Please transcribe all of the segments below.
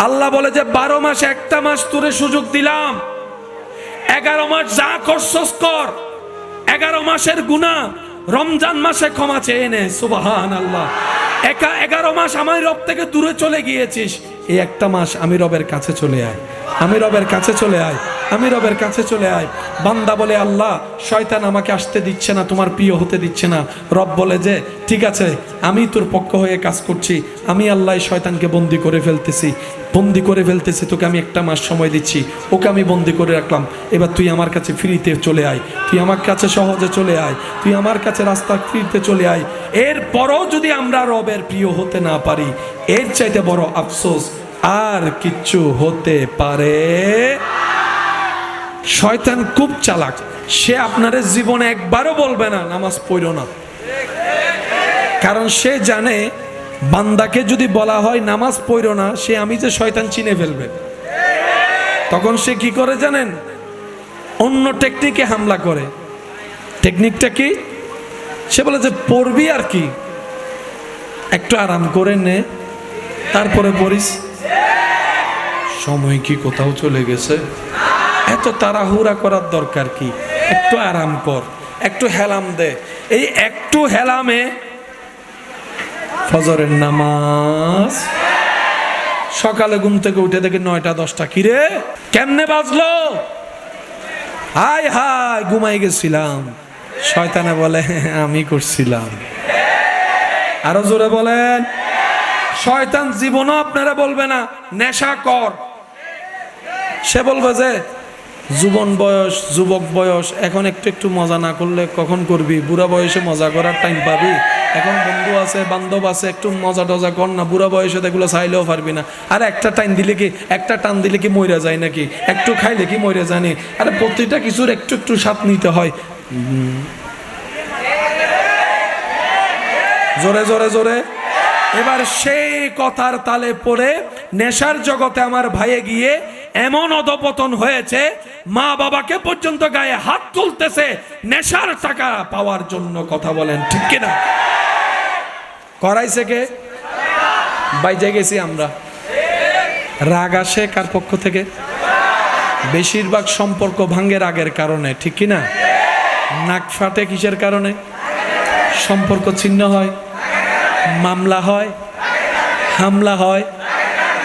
আল্লাহ বলে যে 12 মাস একটা মাস তোরে সুযোগ দিলাম, 11 মাস যা করছস কর, 11 মাসের গুনাহ রমজান মাসে ক্ষমা চেয়ে নে। সুবহানাল্লাহ। 11 মাস আমার রব থেকে দূরে চলে গিয়েছিস, এই একটা মাস আমি রবের কাছে চলে আয়, আমি রবের কাছে চলে আয়, আমি রবের কাছে চলে আয়। বান্দা বলে আল্লাহ শয়তান আমাকে আসতে দিচ্ছে না, তোমার প্রিয় হতে দিচ্ছে না। রব বলে যে ঠিক আছে, আমি তোর পক্ষ হয়ে কাজ করছি, আমি আল্লাহ শয়তানকে বন্দি করে ফেলতেছি, বন্দি করে ফেলতেছি, তোকে আমি একটা মাস সময় দিচ্ছি, ওকে আমি বন্দি করে রাখলাম। এবার তুই আমার কাছে ফ্রিতে চলে আয়, তুই আমার কাছে সহজে চলে আয়, তুই আমার কাছে রাস্তা ফ্রিতে চলে আয়। এরপরও যদি আমরা রবের প্রিয় হতে না পারি, এর চাইতে বড় আফসোস আর কিচ্ছু হতে পারে। শয়তান খুব চালাক, সে আপনার জীবনে একবারও বলবে না নামাজ পড়ো না, কারণ সে জানে বান্দাকে যদি বলা হয় নামাজ পড়ো না, সে আমি যে শয়তান চিনে ফেলবে। তখন সে কি করে জানেন? অন্য টেকনিকে হামলা করে। টেকনিকটা কি? সে বলে যে পড়বি আর কি, একটু আরাম করে নে, তারপরে পড়িস। সময় কি কোথাও চলে গেছে? এত তাড়াহুড়া করার দরকার কি? একটু আরাম কর, একটু হেলাম দে। এই একটু হেলামে ফজরের নামাজ, সকালে ঘুম থেকে উঠে দেখে 9টা 10টা, কিরে কেমনে বাজলো? হাই হাই ঘুমাই গেছিলাম। শয়তানে বলে আমি করছিলাম। আরো জোরে বলেন। শয়তান জীবনও আপনারা বলবে না নেশা কর, সে বলবে যে যুবন বয়স, যুবক বয়স, এখন একটু একটু মজা না করলে কখন করবি? বুড়া বয়সে মজা করার টাইম পাবি? এখন বন্ধু আছে, বান্ধব আছে, একটু মজা টজা কর না, বুড়া বয়সে এগুলো চাইলেও পারবি না। আর একটা টাইম দিলে কি, একটা টান দিলে কি মইরা যায় নাকি? একটু খাইলে কি মইরা জানি? আরে প্রতিটা কিছুর একটু একটু স্বাদ নিতে হয়। জোরে জোরে জোরে। এবার সেই কথার তালে পড়ে নেশার জগতে আমার ভাইয়ে গিয়ে এমন অধপতন হয়েছে, মা বাবাকে পর্যন্ত গায়ে হাত তুলতেছে নেশার টাকা পাওয়ার জন্য। কথা বলেন ঠিক কিনা? করাইছে কে? বাইজে গেছি আমরা। রাগ আসে কার পক্ষ থেকে? বেশিরভাগ সম্পর্ক ভাঙ্গে রাগের কারণে, ঠিক কিনা? নাক ফাটে কিসের কারণে? সম্পর্ক ছিন্ন হয়, মামলা হয়, হামলা হয়,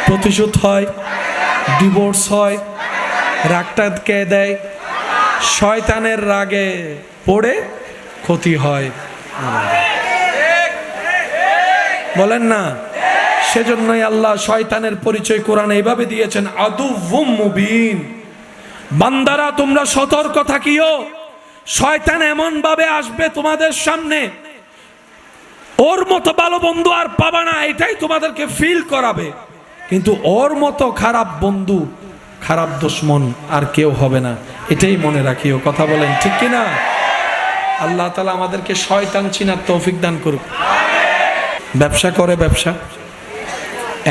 প্রতিশোধ হয়, ডিভোর্স হয়, রাগটা কে দেয়? শয়তানের রাগে পড়ে ক্ষতি হয়। বলেন না? সেজন্যই আল্লাহ শয়তানের পরিচয় কোরআনে এইভাবে দিয়েছেন, আদুউম মুবিন। বান্দারা তোমরা সতর্ক থাকিও, শয়তান এমন ভাবে আসবে তোমাদের সামনে, ওর মতো ভালো বন্ধু আর পাবা না, এটাই তোমাদেরকে ফিল করাবে। কিন্তু ওর মতো খারাপ বন্ধু, খারাপ দুশমন আর কেউ হবে না, এটাই মনে রাখিও। কথা বলেন ঠিক কিনা? আল্লাহ তাআলা আমাদেরকে শয়তান চিনার তৌফিক দান করুক। ব্যবসা করে, ব্যবসা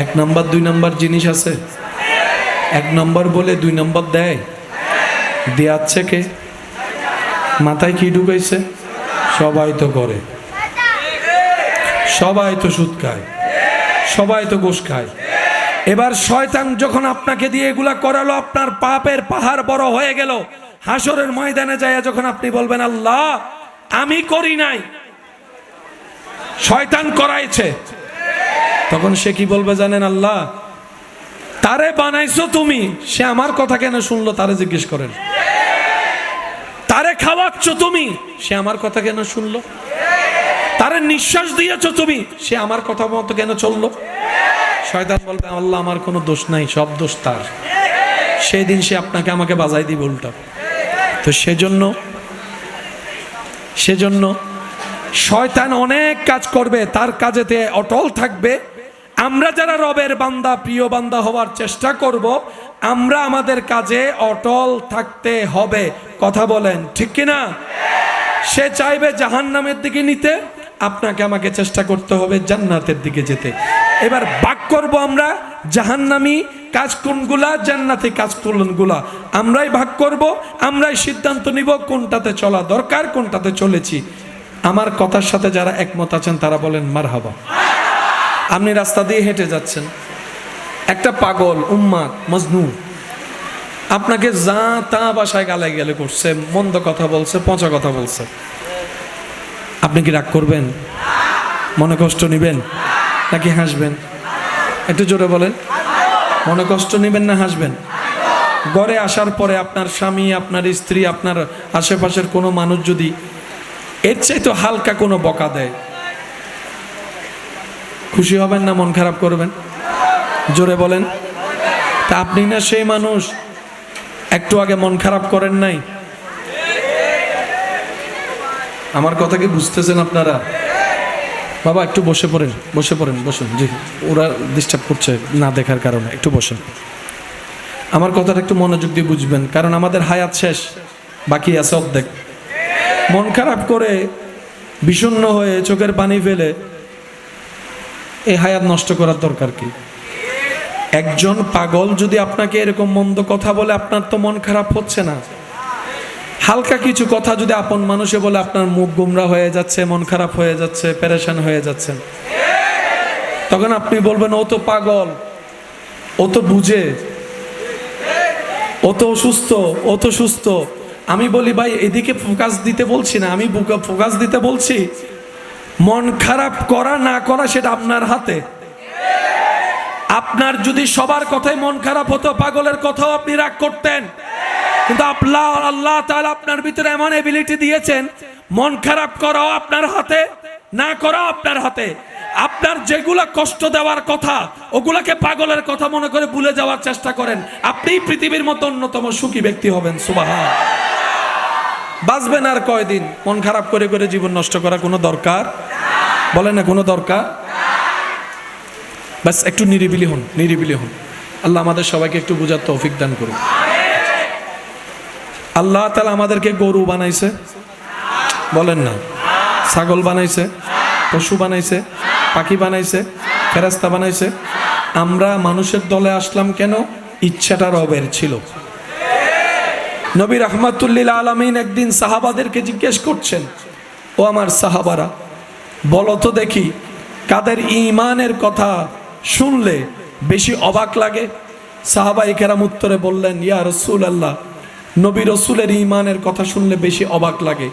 1 নম্বর 2 নম্বর জিনিস আছে। 1 নম্বর বলে 2 নম্বর দেয়, দেয়াচ্ছে কে? মাথায় কি ঢুকাইছে? সবাই তো করে, সবাই তো সুদ খায়, সবাই তো ঘুষ খায়। এবার শয়তান যখন আপনাকে দিয়ে এগুলা করালো, আপনার পাপের পাহাড় বড় হয়ে গেল। হাসরের ময়দানে যায় যখন আপনি বলবেন আল্লাহ আমি করি নাই, শয়তান করাইছে, তখন সে কি বলবে জানেন? আল্লাহ তারে বানাইছো তুমি, সে আমার কথা কেন শুনলো? তারে জিজ্ঞেস করেন। তারে খাওয়াচ্ছ তুমি, সে আমার কথা কেন শুনলো? তারে নিঃশ্বাস দিয়েছো তুমি, সে আমার কথা মতো কেন চললো? শয়তান বলবে আল্লাহ আমার কোনো দোষ নাই, সব দোষ তার। সেই দিন সে আপনাকে আমাকে বাজাই দিবে উল্টা। তো সেজন্য শয়তান অনেক কাজ করবে, তার কাজেতে অটল থাকবে। আমরা যারা রবের বান্দা, প্রিয় বান্দা হওয়ার চেষ্টা করব, আমরা আমাদের কাজে অটল থাকতে হবে। কথা বলেন ঠিক কিনা? সে চাইবে জাহান্নামের দিকে নিতে, আপনাকে আমাকে চেষ্টা করতে হবে জান্নাতের দিকে যেতে। এবার ভাগ করব আমরা, জাহান্নামী কাজ কোনগুলা, জান্নাতি কাজ কোনগুলা, আমরাই ভাগ করব, আমরাই সিদ্ধান্ত নিব কোনটাতে চলা দরকার, কোনটাতে চলেছি। আমার কথার সাথে যারা একমত আছেন তারা বলেন মারহাবা। আপনি রাস্তা দিয়ে হেঁটে যাচ্ছেন, একটা পাগল উম্মাদ মজনু আপনাকে যা তা বাসায় গালে গেলে করছে, মন্দ কথা বলছে, পচা কথা বলছে, আপনি কি রাগ করবেন? মনে কষ্ট নিবেন নাকি হাসবেন? একটু জোরে বলেন। মনে কষ্ট নিবেন না হাসবেন? ঘরে আসার পরে আপনার স্বামী, আপনার স্ত্রী, আপনার আশেপাশের কোনো মানুষ যদি এর চাইতে হালকা কোনো বকা দেয়, খুশি হবেন না মন খারাপ করবেন? জোরে বলেন। তা আপনি না সেই মানুষ একটু আগে মন খারাপ করেন নাই? আমার কথা কি বুঝতেছেন আপনারা? বাবা একটু বসে পড়েন, বসে পড়েন, বসুন। জি, ওরা ডিস্টার্ব করছে না দেখার কারণে, একটু বসেন। আমার কথাটা একটু মনোযোগ দিয়ে বুঝবেন, কারণ আমাদের হায়াত শেষ, বাকি আছে অর্ধেক। মন খারাপ করে বিষণ্ণ হয়ে চোখের পানি ফেলে এই হায়াত নষ্ট করার দরকার কি? একজন পাগল যদি আপনাকে এরকম মন্দ কথা বলে, আপনার তো মন খারাপ হচ্ছে না। হালকা কিছু কথা যদি আপন মানুষে বলে, আপনার মুখ গুমরা হয়ে যাচ্ছে, মন খারাপ হয়ে যাচ্ছে, পেরেশান হয়ে যাচ্ছেন। তখন আপনি বলবেন ও তো পাগল, ও তো বুঝে, ও তো অসুস্থ, ও তো সুস্থ। আমি বলি ভাই এদিকে ফোকাস দিতে বলছি না, আমি ফোকাস দিতে বলছি মন খারাপ করা না করা সেটা আপনার হাতে। আপনার যদি সবার কথাই মন খারাপ হতো, পাগলের কথাও আপনি রাগ করতেন, কিন্তু আল্লাহ তাআলা আপনার ভিতরে এমন এবিলিটি দিয়েছেন, মন খারাপ করাও আপনার হাতে, না করাও আপনার হাতে। আপনার যেগুলা কষ্ট দেওয়ার কথা ওগুলাকে পাগলের কথা মনে করে ভুলে যাওয়ার চেষ্টা করেন, আপনি পৃথিবীর মতো অন্যতম সুখী ব্যক্তি হবেন। সুবহান। বাঁচবেন আর কয়দিন? মন খারাপ করে করে জীবন নষ্ট করা কোনো দরকার? বলেন না কোনো দরকার? বাস একটু নিরিবিলি হন, নিরিবিলি হন। আল্লাহ আমাদের সবাইকে একটু বোঝার তৌফিক দান করুন। আল্লাহ তাআলা আমাদেরকে গরু বানাইছে, বলেন না? ছাগল বানাইছে, পশু বানাইছে, পাখি বানাইছে, ফেরেশতা বানাইছে। আমরা মানুষের দলে আসলাম কেন? ইচ্ছাটা রবের ছিল। নবী রাহমাতুল লিল আলামিন একদিন সাহাবাদেরকে জিজ্ঞেস করছেন, ও আমার সাহাবারা, বলো তো দেখি কাদের ঈমানের কথা শুনলে বেশি অবাক লাগে? সাহাবায়ে কেরাম উত্তরে বললেন, ইয়া রাসূলুল্লাহ, নবী রাসূলের ঈমানের কথা শুনলে বেশি অবাক লাগে।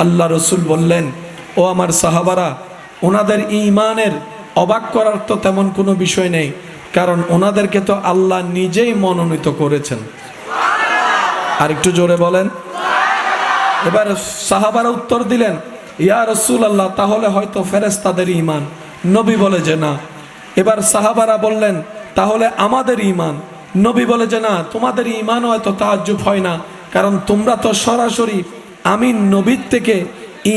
আল্লাহ রাসূল বললেন, ও আমার সাহাবারা, ওনাদের ঈমানের অবাক করার তো তেমন কোনো বিষয় নেই, কারণ ওনাদেরকে তো আল্লাহ নিজেই মনোনীত করেছেন। আর একটু জোরে বলেন। এবার সাহাবারা উত্তর দিলেন, ইয়া রাসূলুল্লাহ, তাহলে হয়তো ফেরেশতাদের ঈমান। নবী বলে যে না। এবার সাহাবারা বললেন, তাহলে আমাদের ঈমান। নবী বলে যে না, তোমাদের ঈমান হয়তো তাআজ্জুব হয় না, কারণ তোমরা তো সরাসরি আমি নবীর থেকে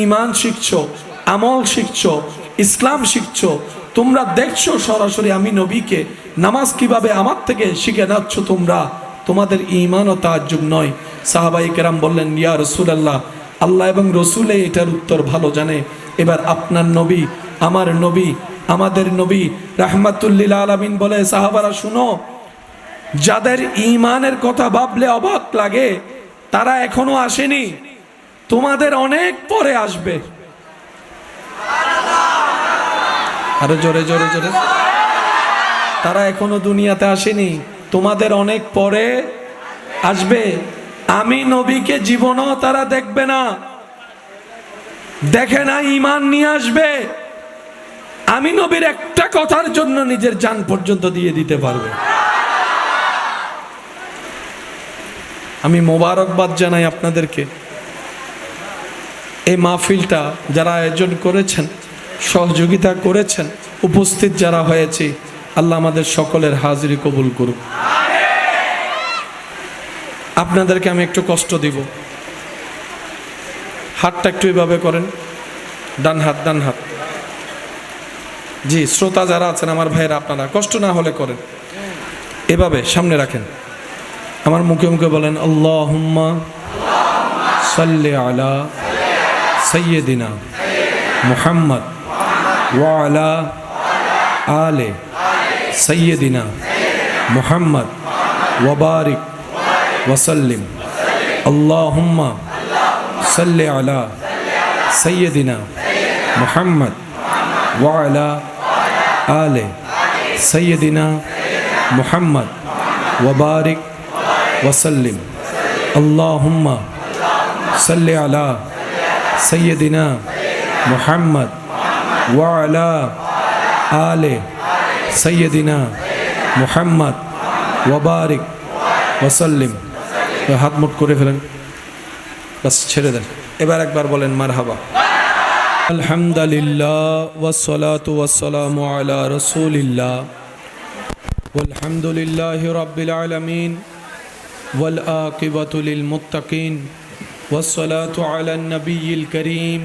ঈমান শিখছো, আমল শিখছো, ইসলাম শিখছো। তোমরা দেখছো সরাসরি আমি নবীকে, নামাজ কিভাবে আমার থেকে শিখে যাচ্ছ তোমরা, তোমাদের ঈমান ও তাআজ্জুব নয়। সাহাবায়ে কেরাম বললেন, ইয়া রাসূলুল্লাহ, আল্লাহ এবং রাসূলে এটার উত্তর ভালো জানে। এবার আপনার নবী, আমার নবী, আমাদের নবী রাহমাতুল লিল আলামিন বলে, সাহাবারা শুনো, যাদের ঈমানের কথা ভাবলে অবাক লাগে তারা এখনো আসেনি, তোমাদের অনেক পরে আসবে। আরো জোরে জোরে জোরে। তারা এখনো দুনিয়াতে আসেনি, তোমাদের অনেক পরে আসবে। আমি নবীকে জীবনও তারা দেখবে না, দেখে না, ঈমান নিয়ে আসবে। আমি নবীর একটা কথার জন্য নিজের জান পর্যন্ত দিয়ে দিতে পারবে। আমি মোবারকবাদ জানাই আপনাদেরকে। এই মাহফিলটা যারা আয়োজন করেছেন, সহযোগিতা করেছেন, উপস্থিত যারা হয়েছে, আল্লাহ আমাদের সকলের হাজিরি কবুল করুক। আপনাদেরকে আমি একটু কষ্ট দিব। হাতটা একটু এভাবে করেন, ডান হাত, ডান হাত। জি, শ্রোতা যারা আছেন আমার ভাইয়েরা, আপনারা কষ্ট না হলে করেন, এভাবে সামনে রাখেন, আমার মুখে মুখে বলেন, আল্লাহুম্মা সাল্লি আলা সাইয়্যিদিনা মুহাম্মদ ওয়া আলা আলে সাইয়্যিদিনা মুহাম্মদ ওয়া বারিক ওয়া সাল্লিম। আল্লাহুম্মা সাল্লি আলা সাইয়্যিদিনা মুহাম্মদ ওয়া আলা আলে সাইয়্যিদিনা মুহাম্মদ ওয়া বারিক ওয়া সাল্লিম। আল্লাহুম্মা সাল্লি আলা সাইয়্যিদিনা মুহাম্মদ ওয়া আলা আলে সাইয়্যিদিনা মুহাম্মদ ওয়া বারিক ওয়া সাল্লিম। হাত মুট করে ফেলেন, বাস ছেড়ে দেন। এবার একবার বলেন মারহাবা। আলহামদুলিল্লাহ ওয়াসসালাতু ওয়াসসালামু আলা রাসূলিল্লাহ ওয়ালহামদুলিল্লাহি রাব্বিল আলামিন ওয়াল আকিবাতু লিল মুত্তাকিন ওয়াসসালাতু আলান নাবিয়্যিল কারীম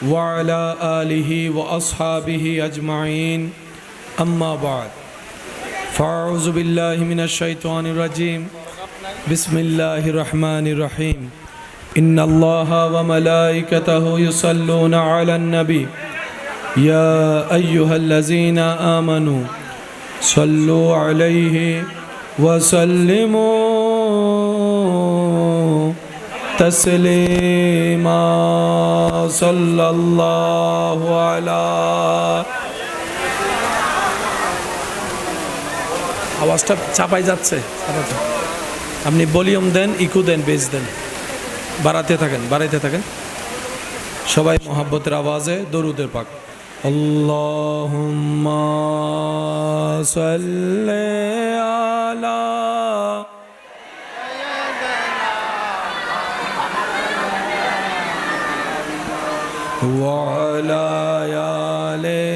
ওয়া আলা আলিহি ওয়া আসহাবিহি আজমাইন। আম্মা বা'দ, ফাআউযু বিল্লাহি মিনাশ শাইতানির রাজীম। বিসমিল্লাহির রহমানির রহিম। إن الله وملائكته يصلون على النبي يا أيها الذين آمنوا صلوا عليه وسلموا تسليما صلى الله على। আওয়াজটা চাপাই যাচ্ছে, আপনি ভলিউম দেন, ইকো দেন, বেস দেন, বাড়াতে থাকেন, বাড়াইতে থাকেন। সবাই মোহাব্বতের আওয়াজে দরুদের পাক। আল্লাহুম্মা সাল্লি আলা ওয়া আলা আলি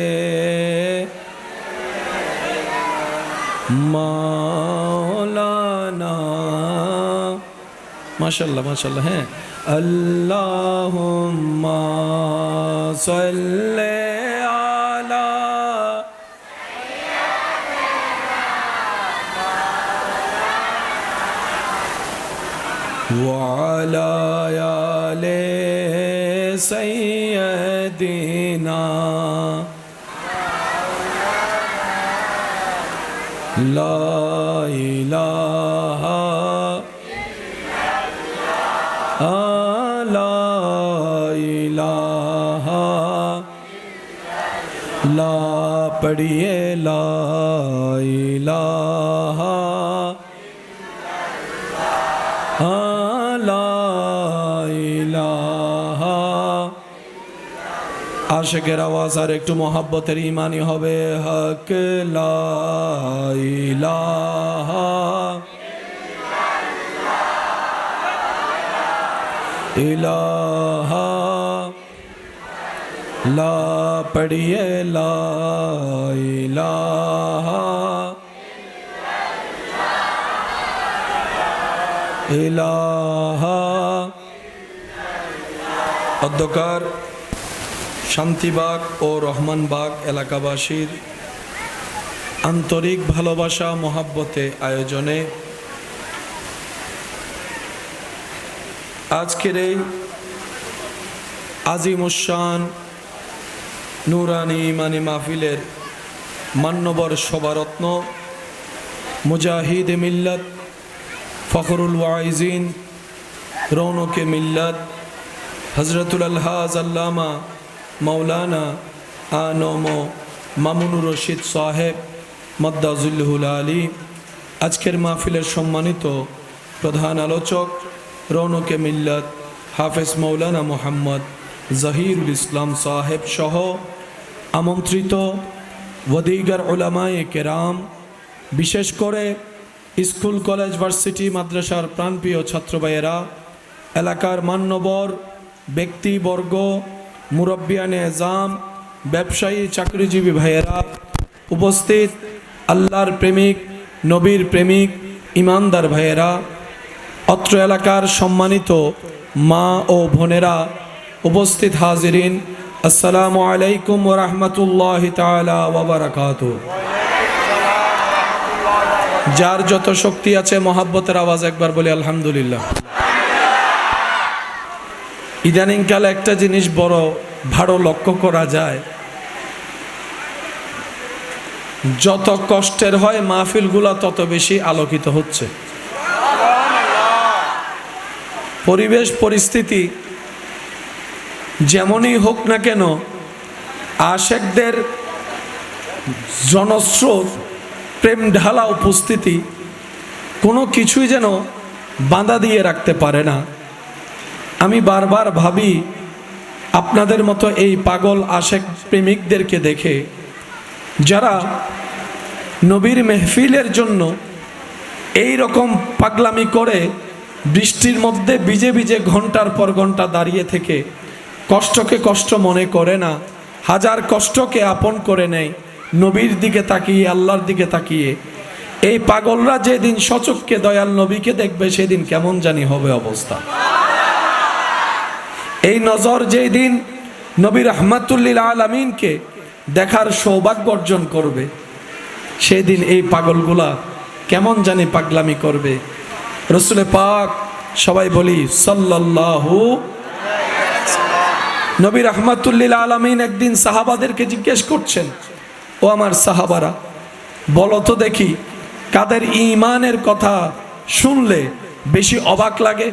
মাওলানা। মাশাআল্লাহ মাশাআল্লাহ। হ্যাঁ, আল্লাহুম্মা সাল্লি আলা ওয়া আলা আলি সাইয়্যিদিনা লা ইলাহা লা ইলাহা লা পড়িয়ে লা ইলাহা লা ইলাহা। আশিকের আওয়াজ আর একটু মোহাব্বতের ইমানি হবে। হক লা ইলাহা ইলাহা লা পড়িয়ে লা ইলাহা ইলাহা। অধ্যকার শান্তিবাগ ও রহমানবাগ এলাকাবাসীর আন্তরিক ভালোবাসা মোহাব্বতে আয়োজনে আজকের এই আজিমুশান নুরানি ইমানি মাহফিলের মান্যবর সভারত্ন মুজাহিদ মিল্লাত ফখরুল ওয়াইজিন রৌনকে মিল্লাত হজরতুল আলহাজ আল্লামা মৌলানা আনম মামুনুর রশিদ সাহেব মদ্দাজুল্লুহুল আলী, আজকের মাহফিলের সম্মানিত প্রধান আলোচক রৌনকে মিল্লাত হাফেজ মৌলানা মোহাম্মদ জহিরুল ইসলাম সাহেব সহ আমন্ত্রিত ওয়াদিগার উলামায়ে কেরাম, বিশেষ করে স্কুল কলেজ ভার্সিটি মাদ্রাসার প্রাণপ্রিয় ছাত্র ভাইয়েরা, এলাকার মান্যবর ব্যক্তিবর্গ, মুরব্বিয়ানে এজাম, ব্যবসায়ী চাকরিজীবী ভাইয়েরা, উপস্থিত আল্লাহর প্রেমিক, নবীর প্রেমিক, ইমানদার ভাইয়েরা, অত্র এলাকার সম্মানিত মা ও বোনেরা, উপস্থিত হাজিরিন, আসসালামু আলাইকুম ওয়া রাহমাতুল্লাহি তাআলা ওয়া বারাকাতুহু। যার যত শক্তি আছে মহাব্বতের আওয়াজ একবার বলি আলহামদুলিল্লাহ। ইদানিংকালে একটা জিনিস বড় ভালো লক্ষ্য করা যায়, যত কষ্টের হয় মাহফিলগুলা তত বেশি আলোকিত হচ্ছে। পরিবেশ পরিস্থিতি যেমনই হোক না কেন, আশেকদের জনস্রোত প্রেম ঢালা উপস্থিতি কোনো কিছুই যেন বাঁধা দিয়ে রাখতে পারে না। আমি বারবার ভাবি আপনাদের মতো এই পাগল আশেক প্রেমিকদেরকে দেখে, যারা নবীর মেহফিলের জন্য এই রকম পাগলামি করে বৃষ্টির মধ্যে ভিজে ভিজে ঘন্টার পর ঘন্টা দাঁড়িয়ে থেকে কষ্টকে কষ্ট মনে করে না, হাজার কষ্টকে আপন করে নেয় নবীর দিকে তাকিয়ে, আল্লাহর দিকে তাকিয়ে। এই পাগলরা যেদিন সচক্ষে দয়াল নবীকে দেখবে সেদিন কেমন জানি হবে অবস্থা। এই নজর যেদিন নবী রাহমাতুল লিল আলামিনকে দেখার সৌভাগ্য অর্জন করবে সেদিন এই পাগলগুলা কেমন জানি পাগলামি করবে। রসুল পাক সবাই বলি সাল্লাল্লাহু। নবী রাহমাতুল লিল আলামিন একদিন সাহাবাদেরকে জিজ্ঞেস করছেন, ও আমার সাহাবারা, বলো তো দেখি কাদের ঈমানের কথা শুনলে বেশি অবাক লাগে?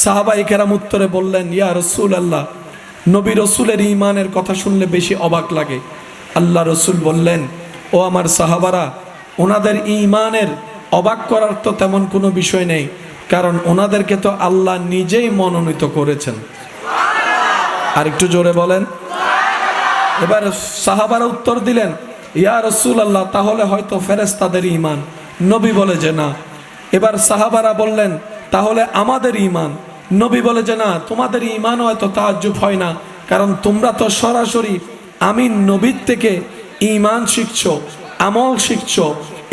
সাহাবায়ে কেরাম উত্তরে বললেন, ইয়া রাসূলুল্লাহ, নবী রসুলের ঈমানের কথা শুনলে বেশি অবাক লাগে। আল্লাহ রসুল বললেন, ও আমার সাহাবারা, ওনাদের ঈমানের অবাক করার তো তেমন কোনো বিষয় নেই, কারণ ওনাদেরকে তো আল্লাহ নিজেই মনোনীত করেছেন। আর একটু জোরে বলেন। এবার সাহাবারা উত্তর দিলেন, ইয়া রাসূলুল্লাহ, তাহলে হয়তো ফেরেশতাদের ঈমান। নবী বলে যে না। এবার সাহাবারা বললেন, তাহলে আমাদের ঈমান। নবী বলে যে না, তোমাদের ঈমান হয়তো তাআজ্জুব হয় না, কারণ তোমরা তো সরাসরি আমি নবীর থেকে ঈমান শিখছো, আমল শিখছো,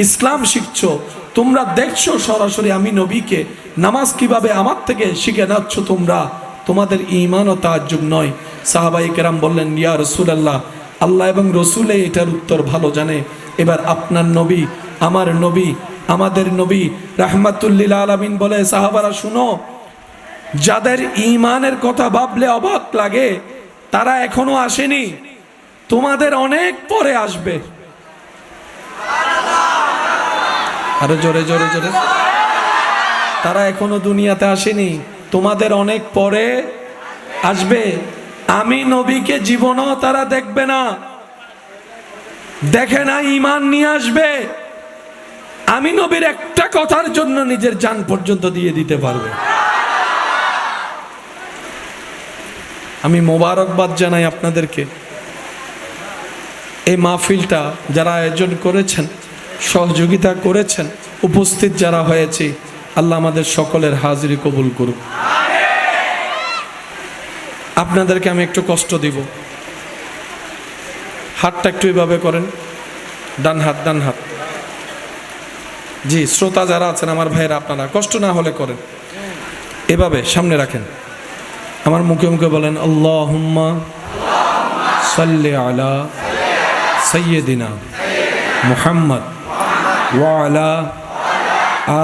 ইসলাম শিখছো। তোমরা দেখছো সরাসরি আমি নবীকে, নামাজ কিভাবে আমার থেকে শিখে নাচ্ছ তোমরা, তোমাদের ঈমান ও তাআজ্জুব নয়। সাহাবায়ে কেরাম বললেন, ইয়া রাসূলুল্লাহ, আল্লাহ এবং রসুলে এটার উত্তর ভালো জানে। এবার আপনার নবী, আমার নবী, আমাদের নবী রাহমাতুল লিল আলামিন বলে, সাহাবারা শুনো, যাদের ঈমানের কথা ভাবলে অবাক লাগে তারা এখনো আসেনি, তোমাদের অনেক পরে আসবে। আরো জোরে জোরে জোরে। তারা এখনো দুনিয়াতে আসেনি, তোমাদের অনেক পরে আসবে। আমি নবীকে জীবনও তারা দেখবে না, দেখে না, ঈমান নিয়ে আসবে। আমি নবীর একটা কথার জন্য নিজের জান পর্যন্ত দিয়ে দিতে পারবে। আমি মোবারকবাদ জানাই আপনাদেরকে। এই মাহফিলটা যারা আয়োজন করেছেন, সহযোগিতা করেছেন, উপস্থিত যারা হয়েছে, আল্লাহ আমাদের সকলের হাজিরি কবুল করুক। আপনাদেরকে আমি একটু কষ্ট দিব। হাতটা একটু এভাবে করেন, ডান হাত, ডান হাত। জি, শ্রোতা যারা আছেন আমার ভাইয়েরা, আপনারা কষ্ট না হলে করেন, এভাবে সামনে রাখেন, আমার মুখে মুখে বলেন, আল্লাহুম্মা সাল্লি আলা সাইয়্যিদিনা মুহাম্মদ ওয়া আলা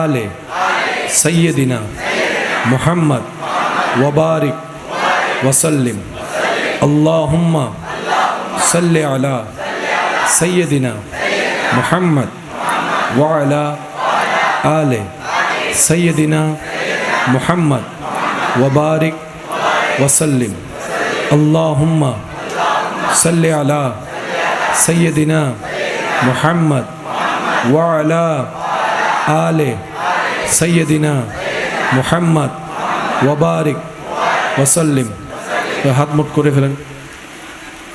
আলে সাইয়্যিদিনা মুহাম্মদ ওয়া বারিক ওয়া সাল্লিম। আল্লাহুম্মা সাল্লি আলা সাইয়্যিদিনা মুহাম্মদ ওয়া আলা আলে সাইয়্যিদিনা মুহাম্মদ ওয়া বারিক ওয়া সাল্লিম। আল্লাহুম্মা সাল্লি আলা সাইয়্যিদিনা মুহাম্মদ ওয়া আলা আলে সাইয়্যিদিনা মুহাম্মদ ওয়া বারিক ওয়া সাল্লিম। হাত মুঠ করে ফেলেন,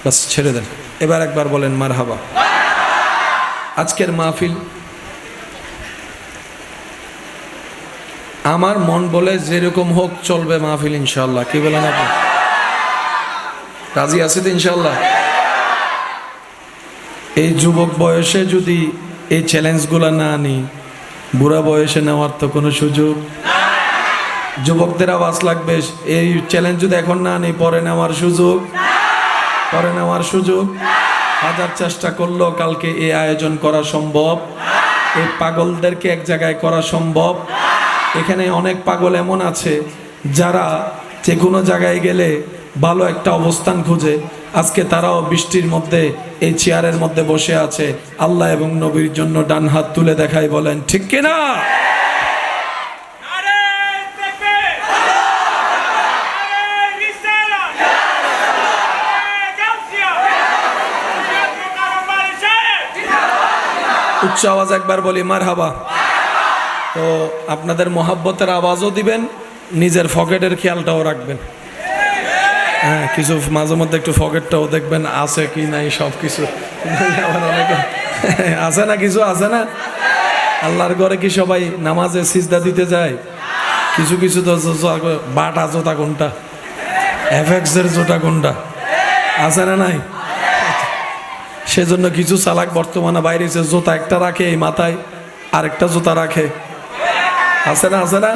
বাস ছেড়ে দেন। এবার একবার বলেন মারহাবা। আজকের মাহফিল আমার মন বলে যেরকম হোক চলবে মাহফিল ইনশাআল্লাহ। কি বলেন আপনি? রাজি আছে তো ইনশাআল্লাহ? এই যুবক বয়সে যদি এই চ্যালেঞ্জগুলো না নিই, বুড়া বয়সে নেওয়ার তো কোনো সুযোগ। যুবকদের আওয়াজ লাগবে, এই চ্যালেঞ্জ যদি এখন না নিই পরে নেওয়ার সুযোগ, পরে নেওয়ার সুযোগ। হাজার চেষ্টা করলেও কালকে এই আয়োজন করা সম্ভব, এই পাগলদেরকে এক জায়গায় করা সম্ভব। এখানে অনেক পাগল এমন আছে যারা যে কোনো জায়গায় গেলে ভালো একটা অবস্থান খুঁজে, আজকে তারাও বৃষ্টির মধ্যে এই চেয়ারের মধ্যে বসে আছে। আল্লাহ এবং নবীর জন্য ডান হাত তুলে দেখাই, বলেন ঠিক কিনা? উচ্চ আওয়াজ একবার বলি মারহাবা। তো আপনাদের মহাব্বতের আওয়াজও দিবেন, নিজের পকেটের খেয়ালটাও রাখবেন। হ্যাঁ, কিছু মাঝে মধ্যে একটু পকেটটাও দেখবেন আছে কি নাই, সব কিছু আবার অনেকে আছে না, কিছু আছে না। আল্লাহর ঘরে কি সবাই নামাজে সিজদা দিতে যায়? কিছু কিছু তো বাটা জোতা কোনটা, এফএক্সের জোতা কোনটা, আছে না নাই? সেজন্য কিছু চালাক বর্তমানে বাইরে জোতা একটা রাখে এই মাথায়, আরেকটা জোতা রাখে, আছে না? আছে না?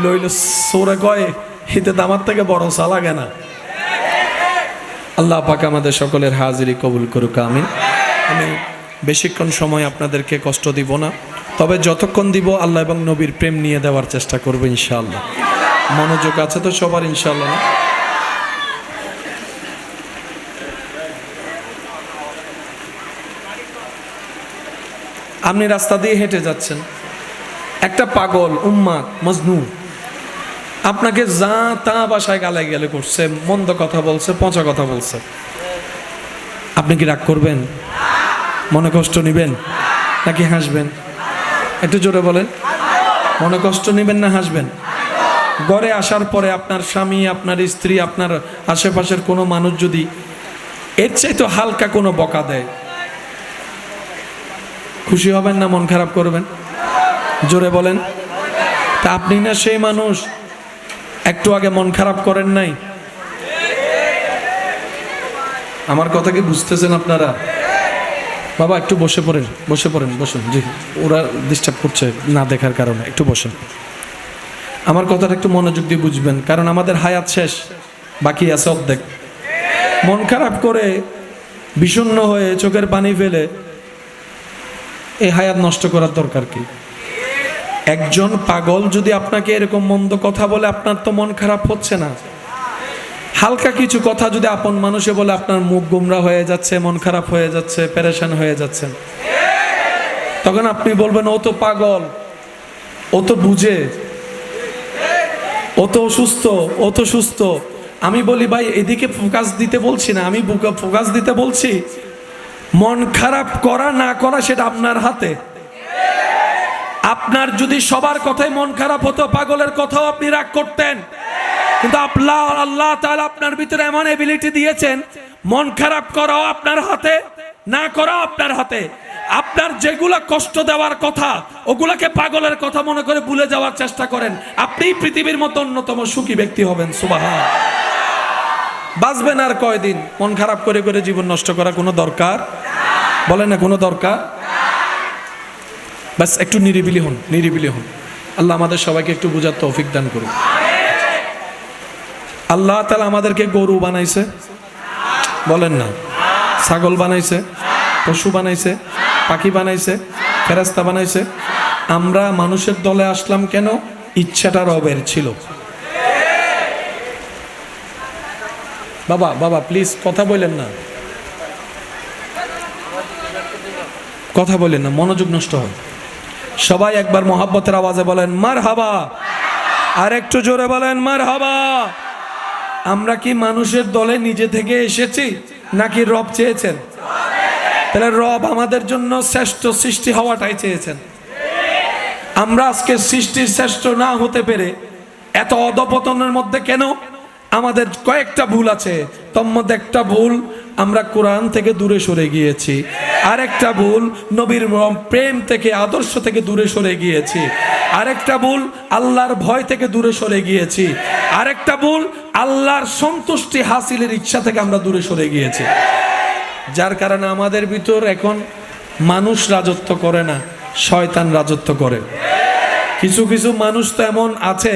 লইল সোরে কয় হিতে দামার থেকে বড় চালাকে না। আল্লাহ পাক আমাদের সকলের হাজিরি কবুল করুক, আমিন। আমি বেশিক্ষণ সময় আপনাদেরকে কষ্ট দিব না, তবে যতক্ষণ দিব আল্লাহ এবং নবীর প্রেম নিয়ে দেওয়ার চেষ্টা করবো ইনশাআল্লাহ। মনোযোগ আছে তো সবার ইনশাআল্লাহ? আপনি রাস্তা দিয়ে হেঁটে যাচ্ছেন, একটা পাগল উম্মাদ মজনু আপনাকে যা তা বাসায় গালে গেলে করছে, মন্দ কথা বলছে, পচা কথা বলছে, আপনি কি রাগ করবেন? মনে কষ্ট নিবেন নাকি হাসবেন? একটু জোরে বলেন। মনে কষ্ট নিবেন না হাসবেন? ঘরে আসার পরে আপনার স্বামী, আপনার স্ত্রী, আপনার আশেপাশের কোনো মানুষ যদি এর চাইতে হালকা কোনো বকা দেয়, খুশি হবেন না মন খারাপ করবেন? জোরে বলেন। তা আপনি না সেই মানুষ একটু আগে মন খারাপ করেন নাই? আমার কথা কি বুঝতেছেন আপনারা? বাবা একটু বসে পড়েন, বসে পড়েন, বসুন। জি, ওরা ডিস্টার্ব করছে না দেখার কারণে, একটু বসেন। আমার কথাটা একটু মনোযোগ দিয়ে বুঝবেন, কারণ আমাদের হায়াত শেষ, বাকি আছে অর্ধেক। মন খারাপ করে বিষণ্ণ হয়ে চোখের পানি ফেলে এই হায়াত নষ্ট করার দরকার কি? একজন পাগল যদি আপনাকে এরকম মন্দ কথা বলে, আপনার তো মন খারাপ হচ্ছে না। হালকা কিছু কথা যদি আপন মানুষে বলে, আপনার মুখ গুমরা হয়ে যাচ্ছে, মন খারাপ হয়ে যাচ্ছে, পেরেশান হয়ে যাচ্ছেন। তখন আপনি বলবেন ও তো পাগল, ও তো বুঝে, ও তো অসুস্থ, ও তো সুস্থ। আমি বলি ভাই এদিকে ফোকাস দিতে বলছি না, আমি ফোকাস দিতে বলছি মন খারাপ করা না করা সেটা আপনার হাতে। আপনার যদি সবার কথাই মন খারাপ হতো, পাগলের কথাও আপনি রাগ করতেন, কিন্তু আল্লাহ তাআলা আপনার ভিতরে এমন এবিলিটি দিয়েছেন, মন খারাপ করাও আপনার হাতে, না করাও আপনার হাতে। আপনার যেগুলা কষ্ট দেওয়ার কথা ওগুলাকে পাগলের কথা মনে করে ভুলে যাওয়ার চেষ্টা করেন, আপনি পৃথিবীর মতো অন্যতম সুখী ব্যক্তি হবেন। সুবহান। বাঁচবেন আর কয়দিন? মন খারাপ করে করে জীবন নষ্ট করা কোনো দরকার? বলেন না কোনো দরকার? বাস একটু নিরিবিলি হন, নিরিবিলি হন। আল্লাহ আমাদের সবাইকে একটু বোঝার তৌফিক দান করুন। আল্লাহ তাআলা আমাদেরকে গরু বানাইছে, বলেন না? ছাগল বানাইছে, পশু বানাইছে, পাখি বানাইছে, ফেরেশতা বানাইছে। আমরা মানুষের দলে আসলাম কেন? ইচ্ছাটা রবের ছিল। বাবা বাবা প্লিজ কথা বলেন না, কথা বলেন না, মনোযোগ নষ্ট হয়। সবাই একবার মহাব্বতের আওয়াজে বলেন মারহাবা, আর একটু জোরে বলেন মারহাবা। আমরা কি মানুষের দলে নিজে থেকে এসেছি নাকি রব চেয়েছেন? তাহলে রব আমাদের জন্য শ্রেষ্ঠ সৃষ্টি হওয়াটাই চেয়েছেন। আমরা আজকে সৃষ্টির শ্রেষ্ঠ না হতে পেরে এত অধপতনের মধ্যে কেন? আমাদের কয়েকটা ভুল আছে, তোর মধ্যে একটা ভুল আমরা কোরআন থেকে দূরে সরে গিয়েছি, আরেকটা ভুল নবীর প্রেম থেকে, আদর্শ থেকে দূরে সরে গিয়েছি, আরেকটা ভুল আল্লাহর ভয় থেকে দূরে সরে গিয়েছি, আরেকটা ভুল আল্লাহর সন্তুষ্টি হাসিলের ইচ্ছা থেকে আমরা দূরে সরে গিয়েছি। যার কারণে আমাদের ভিতর এখন মানুষ রাজত্ব করে না, শয়তান রাজত্ব করে। কিছু কিছু মানুষ তো এমন আছে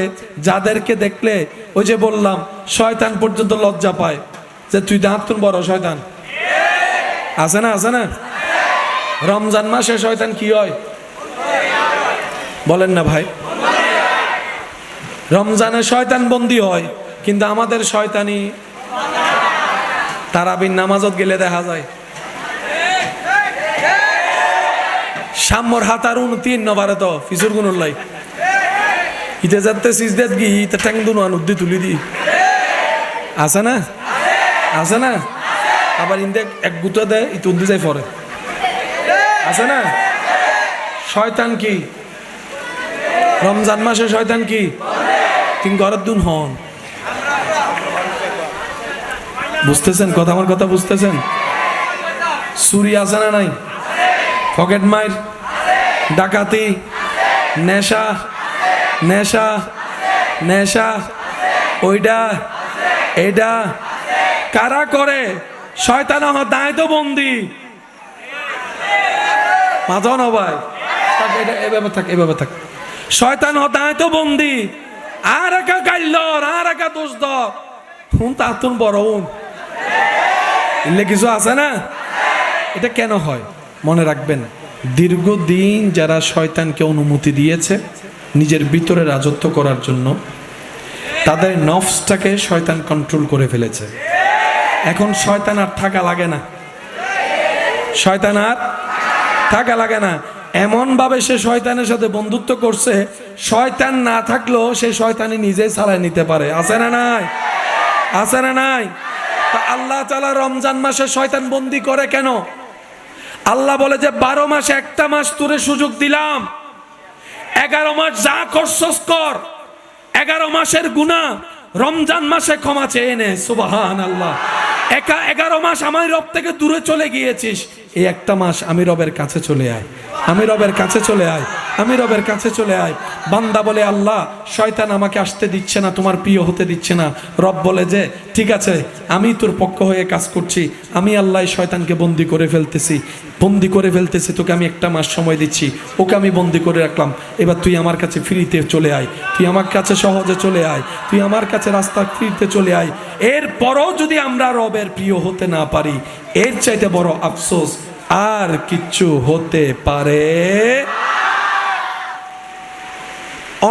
যাদেরকে দেখলে ওই যে বললাম শয়তান পর্যন্ত লজ্জা পায় যে তুই দাঁত কোন বড় শয়তান। আছে না? আছে না? রমজান মাসে শয়তান কি হয় বলেন না ভাই? রমজানে শয়তান বন্দী হয়, কিন্তু আমাদের শয়তানি তারাবির নামাজত গেলে দেখা যায় সাম্যর হাতার 29 নবারে তো ফিসুর গুনুল্লাই ইতে যাতে সিজদাত গি ইতে ট্যাং দুনো আনুদ্দি তুলি দি। আছে না? আছে না? আবার ইন্দে এক গুতা দেয় ইতে উদ্দি যায় পরে। আছে না? শয়তান কি? রমজান মাসে শয়তান কি? তিন ঘরের দুন হন। বুঝতেছেন কথা? আমার কথা বুঝতেছেন? চুরি আছে না নাই? পকেট মার, ডাকাতি, নেশা, নেশা, নেশা, ওইটা এইটা কারা করে? শয়তান আমার দায় তো বন্দি। মাথা না ভাই, এভাবে থাক, এভাবে থাক। শয়তান হতায় তো বন্দি। আর একা গাইল, আর একা দোষ দর হুন তাতুন বড় হুন এলে কিছু আছে না? এটা কেন হয় মনে রাখবেন, দীর্ঘদিন যারা শয়তানকে অনুমতি দিয়েছে নিজের ভিতরে রাজত্ব করার জন্য, তাদের নফসটাকে শয়তান কন্ট্রোল করে ফেলেছে। এখন শয়তান আর থাকা লাগে না, শয়তান আর থাকা লাগে না। এমন ভাবে সে শয়তানের সাথে বন্ধুত্ব করছে, শয়তান না থাকলেও সে শয়তানি নিজেই চালায় নিতে পারে। আছে না নাই? আছে না নাই? তা আল্লাহ তাআলা রমজান মাসে শয়তান বন্দি করে কেন? আল্লাহ বলে যে 12 মাস একটা মাস তোরে সুযোগ দিলাম, 11 মাস যা করছস কর, 11 মাসের গুনাহ রমজান মাসে ক্ষমা চেয়ে নে। সুবহানাল্লাহ। 11 মাস আমার রব থেকে দূরে চলে গিয়েছিস, এই একটা মাস আমি রবের কাছে চলে আয়, আমি রবের কাছে চলে আয়, আমি রবের কাছে চলে আয়। বান্দা বলে আল্লাহ শয়তান আমাকে আসতে দিচ্ছে না, তোমার প্রিয় হতে দিচ্ছে না। রব বলে যে ঠিক আছে, আমি তোর পক্ষ হয়ে কাজ করছি, আমি আল্লাহ শয়তানকে বন্দি করে ফেলতেছি, বন্দি করে ফেলতেছি। তোকে আমি একটা মাস সময় দিচ্ছি, ওকে আমি বন্দি করে রাখলাম। এবার তুই আমার কাছে ফ্রিতে চলে আয়, তুই আমার কাছে সহজে চলে আয়, তুই আমার কাছে রাস্তা ফ্রিতে চলে আয়। এরপরও যদি আমরা রবের প্রিয় হতে না পারি, এর চাইতে বড় আফসোস আর কিচ্ছু হতে পারে।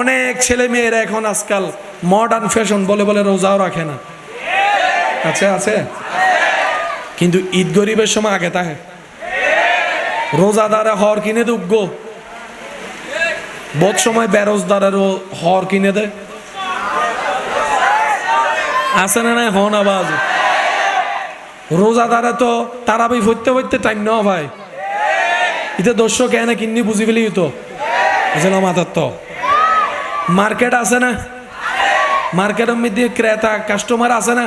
অনেক ছেলে মেয়েরা এখন আজকাল মডার্ন ফ্যাশন বলে বলে রোজাও রাখে না। আছে আছে, কিন্তু ঈদ গরিবের সময় আগে থাকে। রোজাদারে হর কিনে দে উগ্র, বহুত সময় বেরোজদারেরও হর কিনে দে। আছে না নাই? হন আওয়াজ। রোজাদারে তো তারাবি ফইতে ফইতে টাইম না ভাই, এটা দর্শক এনে কিন্নি বুঝি ফেলি তো আসলে মাথার তো। মার্কেট আছে না? মার্কেটের মধ্যে ক্রেতা কাস্টমার আছে না?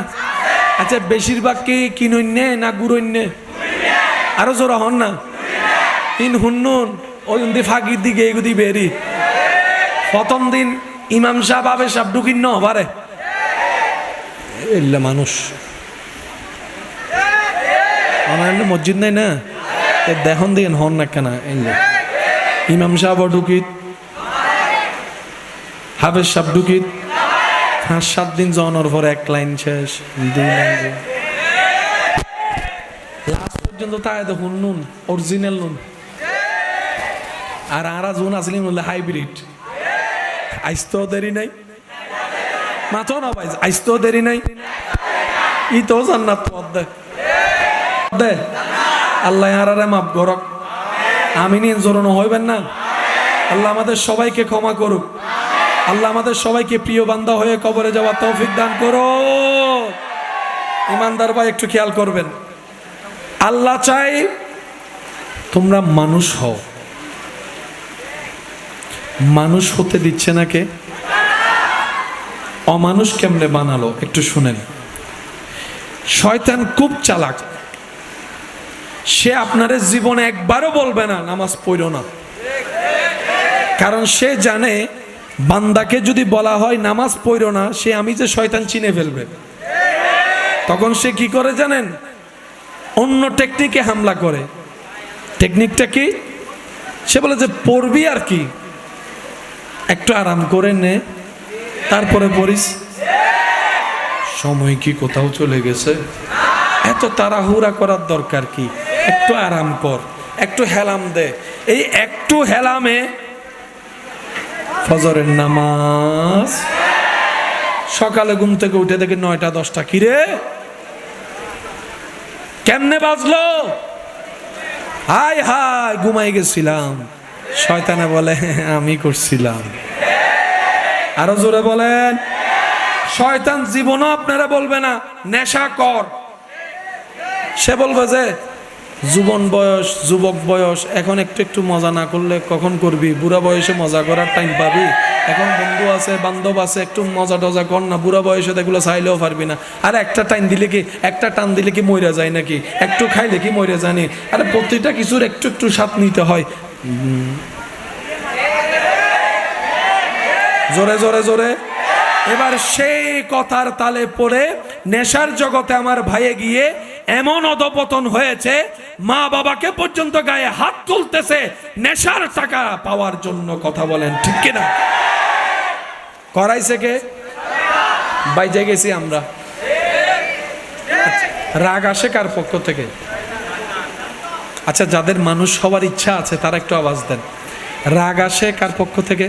আচ্ছা বেশিরভাগ কি কিনন্যে না গুরন্যে? আরো জোরা হন না ইন হুন্নুন ওই ফাঁকির দিকে এগুদি বেরি। প্রথম দিন ইমাম সাহেব আবে সাহেব ঢুকিন ন পারে এলে মানুষ আমার মসজিদ নাই না, দেখুন দিন হন না কেন ইমাম সাহেব ঢুকিত, হাফেজ সাহেব ঢুকিত, 5-7 দিন জনের পর এক লাইন শেষ, 2 লাইন লাস্ট পর্যন্ত তাই দেখুন নুন অরিজিনাল নুন। আর আরা জোন আসলে বললে হাইব্রিড। আইসতেও দেরি নাই, মাথো না ভাই, আইসতেও দেরি নাই, ই তো জান্নাত পথ দে। আল্লাহ আরারে মাফ করক, আমিন জোরানো হইবেন না। আল্লাহ আমাদের সবাইকে ক্ষমা করুক, আল্লাহ আমাদের সবাইকে প্রিয় বান্দা হয়ে কবরে যাওয়া তৌফিক দান করো। ইমানদার ভাই একটু খেয়াল করবেন, আল্লাহ চাই তোমরা মানুষ হও। মানুষ হতে দিচ্ছে না কে? অমানুষ কেমনে বানালো একটু শুনেন। শয়তান খুব চালাক, সে আপনাদের জীবনে একবারও বলবে না নামাজ পড়ো না, কারণ সে জানে বান্দাকে যদি বলা হয় নামাজ পড়ো না, সে আমি যে শয়তান চিনে ফেলবে। তখন সে কি করে জানেন? অন্য টেকনিকে হামলা করে। টেকনিকটা কি? সে বলে যে পড়বি আর কি, একটু আরাম করে নে তারপরে পড়িস। সময় কি কোথাও চলে গেছে? এত তাড়াহুড়া করার দরকার কি? একটু আরাম কর, একটু হেলাম দে। এই একটু হেলামে ফজরের নামাজ, সকালে ঘুম থেকে উঠে দেখে 9টা-10টা, কিরে কেমনে বাজলো? হাই হাই ঘুমাই গেছিলাম। শয়তানে বলে আমি করছিলাম। আরো জোরে বলেন। শয়তান জীবনও আপনারা বলবে না নেশা কর, সে বলবে যে যুবন বয়স, যুবক বয়স, এখন একটু একটু মজা না করলে কখন করবি? বুড়া বয়সে মজা করার টাইম পাবি? এখন বন্ধু আছে, বান্ধব আছে, একটু মজা টজা কর না। বুড়া বয়সে এগুলো চাইলেও পারবি না। আর একটা টাইম দিলে কি, একটা টান দিলে কি মরে যায় নাকি? একটু খাইলে কি মরে জানি? আরে প্রতিটা কিছুর একটু একটু স্বাদ নিতে হয়। জোরে জোরে জোরে। এবার সেই কথার তালে পড়ে নেশার জগতে আমার ভাইয়ে গিয়ে এমন অধপতন হয়েছে, মা বাবাকে পর্যন্ত গায়ে হাত তুলতেছে নেশার টাকা পাওয়ার জন্য। কথা বলেন ঠিক কিনা? করাইছে কে? বাইজে গেছি আমরা। রাগ আসে কার পক্ষ থেকে? আচ্ছা, যাদের মানুষ হওয়ার ইচ্ছা আছে তারা একটু আওয়াজ দেন। রাগ আসে কার পক্ষ থেকে?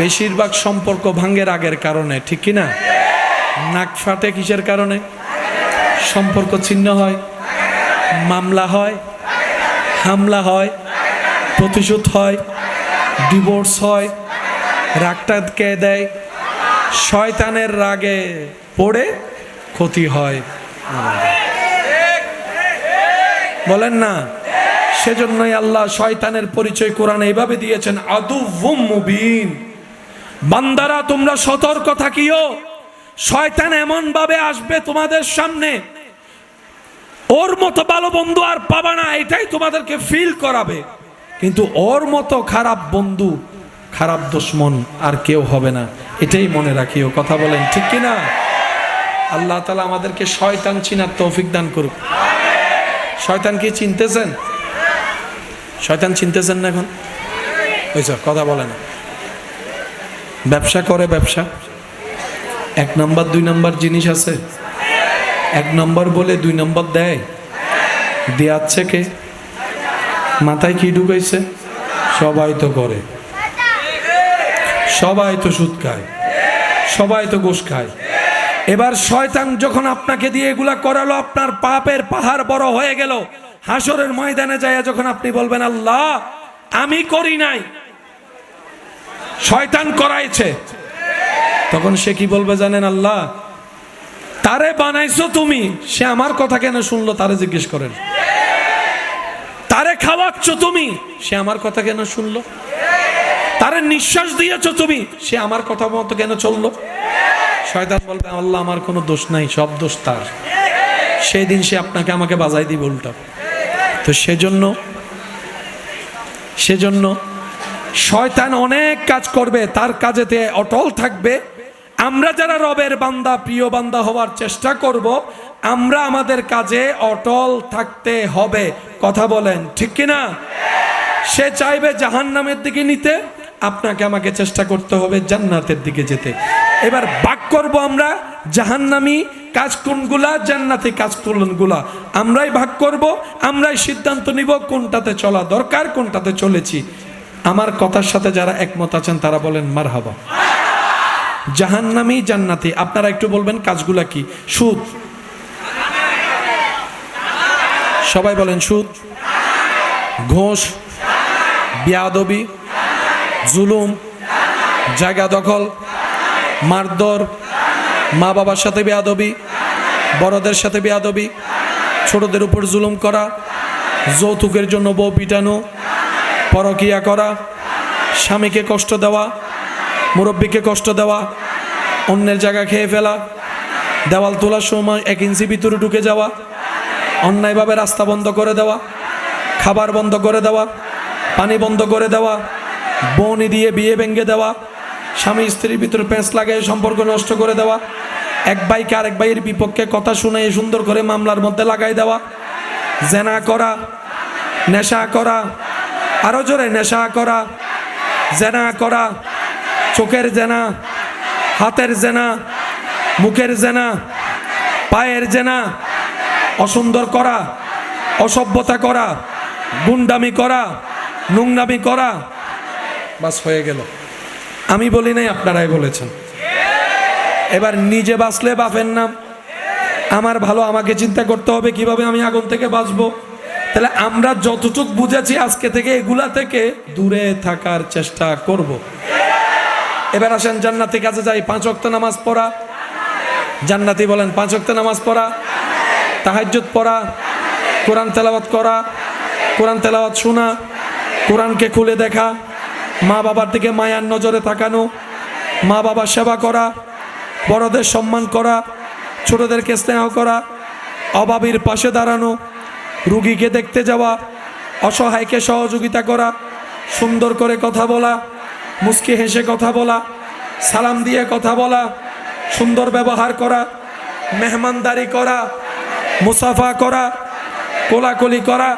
বেশিরভাগ সম্পর্ক ভাঙ্গে রাগের কারণে, ঠিক কিনা? নাক ফাটে কিসের কারণে? সম্পর্ক ছিন্ন হয়, মামলা হয়, হামলা হয়, প্রতিশোধ হয়, ডিভোর্স হয়, রাগটা কে দেয়? শয়তানের রাগে পড়ে ক্ষতি হয়। বলেন না? সেজন্যই আল্লাহ শয়তানের পরিচয় কোরআনে এইভাবে দিয়েছেন, আদুউম মুবিন। বান্দারা তোমরা সতর্ক থাকিও, শয়তান এমন ভাবে আসবে তোমাদের সামনে, ওর মতো ভালো বন্ধু আর পাবা না, এটাই তোমাদেরকে ফিল করাবে। কিন্তু ওর মতো খারাপ বন্ধু, খারাপ দুশমন আর কেউ হবে না, এটাই মনে রাখিও। কথা বলেন ঠিক কিনা? আল্লাহ তাআলা আমাদেরকে শয়তান চিনার তৌফিক দান করুক। শয়তান কি চিনতেছেন? শয়তান চিনতেছেন না এখন? বুঝছো? কথা বলে না। ব্যবসা করে, ব্যবসা এক নম্বর দুই নম্বর জিনিস আছে। এক নম্বর বলে দুই নম্বর দেয়। দেয়াচ্ছে কে? মাথায় কি ঢুকাইছে? সবাই তো করে, সবাই তো সুদ খায়, সবাই তো ঘুষ খায়। এবার শয়তান যখন আপনাকে দিয়ে এগুলা করালো, আপনার পাপের পাহাড় বড় হয়ে গেল। হাসরের ময়দানে যায় যখন আপনি বলবেন, আল্লাহ আমি করি নাই, শয়তান করাইছে, তখন সে কি বলবে জানেন? আল্লাহ তারে বানাইছো তুমি, সে আমার কথা কেন শুনলো? তারে জিজ্ঞেস করেন। তারে খাওয়াচ্ছ তুমি, সে আমার কথা কেন শুনলো? তারে নিঃশ্বাস দিয়েছো তুমি, সে আমার কথা মতো কেন চললো? শয়তান বলবে, আল্লাহ আমার কোনো দোষ নাই, সব দোষ তার। সেই দিন সে আপনাকে আমাকে বাজাই দিবে উল্টা। তো সেজন্য শয়তান অনেক কাজ করবে, তার কাজেতে অটল থাকবে। আমরা যারা রবের বান্দা, প্রিয় বান্দা হওয়ার চেষ্টা করব, আমরা আমাদের কাজে অটল থাকতে হবে। কথা বলেন ঠিক কিনা? সে চাইবে জাহান্নামের দিকে নিতে, আপনাকে আমাকে চেষ্টা করতে হবে জান্নাতের দিকে যেতে। এবার ভাগ করব আমরা, জাহান্নামী কাজ কোনগুলা, জান্নাতি কাজ কোনগুলা, আমরাই ভাগ করব। আমরাই সিদ্ধান্ত নিব কোনটাতে চলা দরকার, কোনটাতে চলেছি। আমার কথার সাথে যারা একমত আছেন তারা বলেন মারহাবা। জাহান্নামী জান্নাতি, আপনারা একটু বলবেন কাজগুলা কি? সুদ, সবাই বলেন সুদ, ঘুষ, বেয়াদবি, জুলুম, জায়গা দখল, মারধর, মা বাবার সাথে বেয়াদবি, বড়দের সাথে বেয়াদবি, ছোটদের উপর জুলুম করা, যৌতুকের জন্য বউ পিটানো, পরকিয়া করা, স্বামীকে কষ্ট দেওয়া, মুরব্বীকে কষ্ট দেওয়া, অন্যের জায়গা খেয়ে ফেলা, দেওয়াল তোলার সময় 1 ইঞ্চি ভিতরে ঢুকে যাওয়া, অন্যায়ভাবে রাস্তা বন্ধ করে দেওয়া, খাবার বন্ধ করে দেওয়া, পানি বন্ধ করে দেওয়া, বনি দিয়ে বিয়ে ভেঙে দেওয়া, স্বামী স্ত্রীর ভিতরে পেঁচ লাগায় সম্পর্ক নষ্ট করে দেওয়া, এক ভাইকে আরেক ভাইয়ের বিপক্ষে কথা শুনে সুন্দর করে মামলার মধ্যে লাগাই দেওয়া, জেনা করা, নেশা করা, আরো জোরে নেশা করা, জেনা করা, চোখের জেনা, হাতের জেনা, মুখের জেনা, পায়ের জেনা, অসুন্দর করা, অসভ্যতা করা, গুন্ডামি করা, নোংরামি করা, বাস হয়ে গেল। আমি বলি নাই, আপনারাই বলেছেন। এবার নিজে বাঁচলে বাপের নাম, আমার ভালো, আমাকে চিন্তা করতে হবে কিভাবে আমি আগুন থেকে বাঁচবো। তাহলে আমরা যতটুক বুঝেছি আজকে থেকে এগুলা থেকে দূরে থাকার চেষ্টা করব। এবার আসেন জান্নাতি কাজে যাই। 5 ওয়াক্ত নামাজ পড়া, জান্নাতি বলেন 5 ওয়াক্ত নামাজ পড়া, তাহাজ্জুদ পড়া, কোরআন তেলাওয়াত করা, কোরআন তেলাওয়াত শোনা, কোরআনকে খুলে দেখা, মা বাবার দিকে মায়ার নজরে তাকানো, মা বাবার সেবা করা, বড়দের সম্মান করা, ছোটদেরকে স্নেহ করা, অভাবীর পাশে দাঁড়ানো, রুগীকে দেখতে যাওয়া, অসহায়কে সহযোগিতা করা, সুন্দর করে কথা বলা, মুস্কি হেসে কথা বলা, সালাম দিয়ে কথা বলা, সুন্দর ব্যবহার করা, মেহমানদারি করা, মুসাফা করা, কোলাকুলি করা,